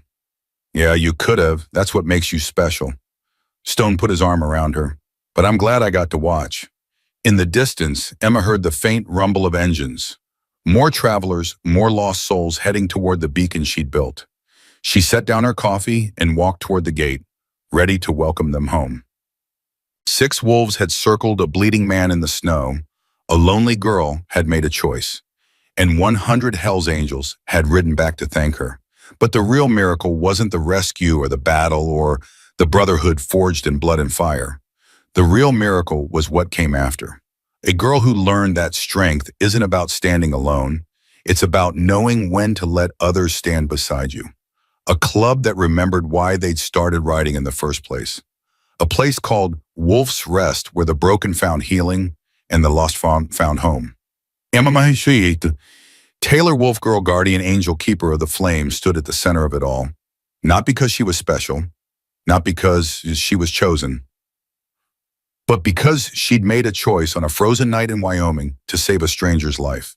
Yeah, you could have. That's what makes you special. Stone put his arm around her. But I'm glad I got to watch. In the distance, Emma heard the faint rumble of engines. More travelers, more lost souls heading toward the beacon she'd built. She set down her coffee and walked toward the gate, ready to welcome them home. 6 wolves had circled a bleeding man in the snow. A lonely girl had made a choice. And 100 hellsangels had ridden back to thank her. But the real miracle wasn't the rescue or the battle or the brotherhood forged in blood and fire. The real miracle was what came after. A girl who learned that strength isn't about standing alone. It's about knowing when to let others stand beside you. A club that remembered why they'd started riding in the first place. A place called Wolf's Rest, where the broken found healing and the lost found home. Taylor Wolf Girl, guardian angel, keeper of the flame, stood at the center of it all. Not because she was special, not because she was chosen, but because she'd made a choice on a frozen night in Wyoming to save a stranger's life.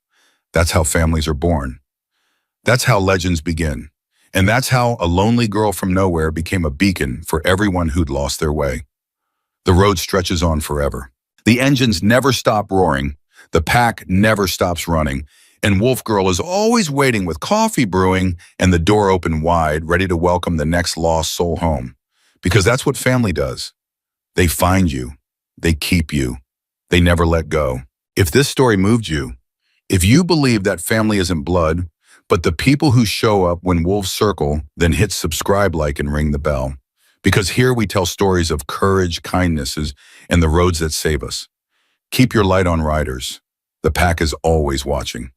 That's how families are born. That's how legends begin. And that's how a lonely girl from nowhere became a beacon for everyone who'd lost their way. The road stretches on forever. The engines never stop roaring. The pack never stops running. And Wolf Girl is always waiting with coffee brewing and the door open wide, ready to welcome the next lost soul home. Because that's what family does. They find you. They keep you. They never let go. If this story moved you, if you believe that family isn't blood, but the people who show up when wolves circle, then hit subscribe, like, and ring the bell. Because here we tell stories of courage, kindnesses, and the roads that save us. Keep your light on, riders. The pack is always watching.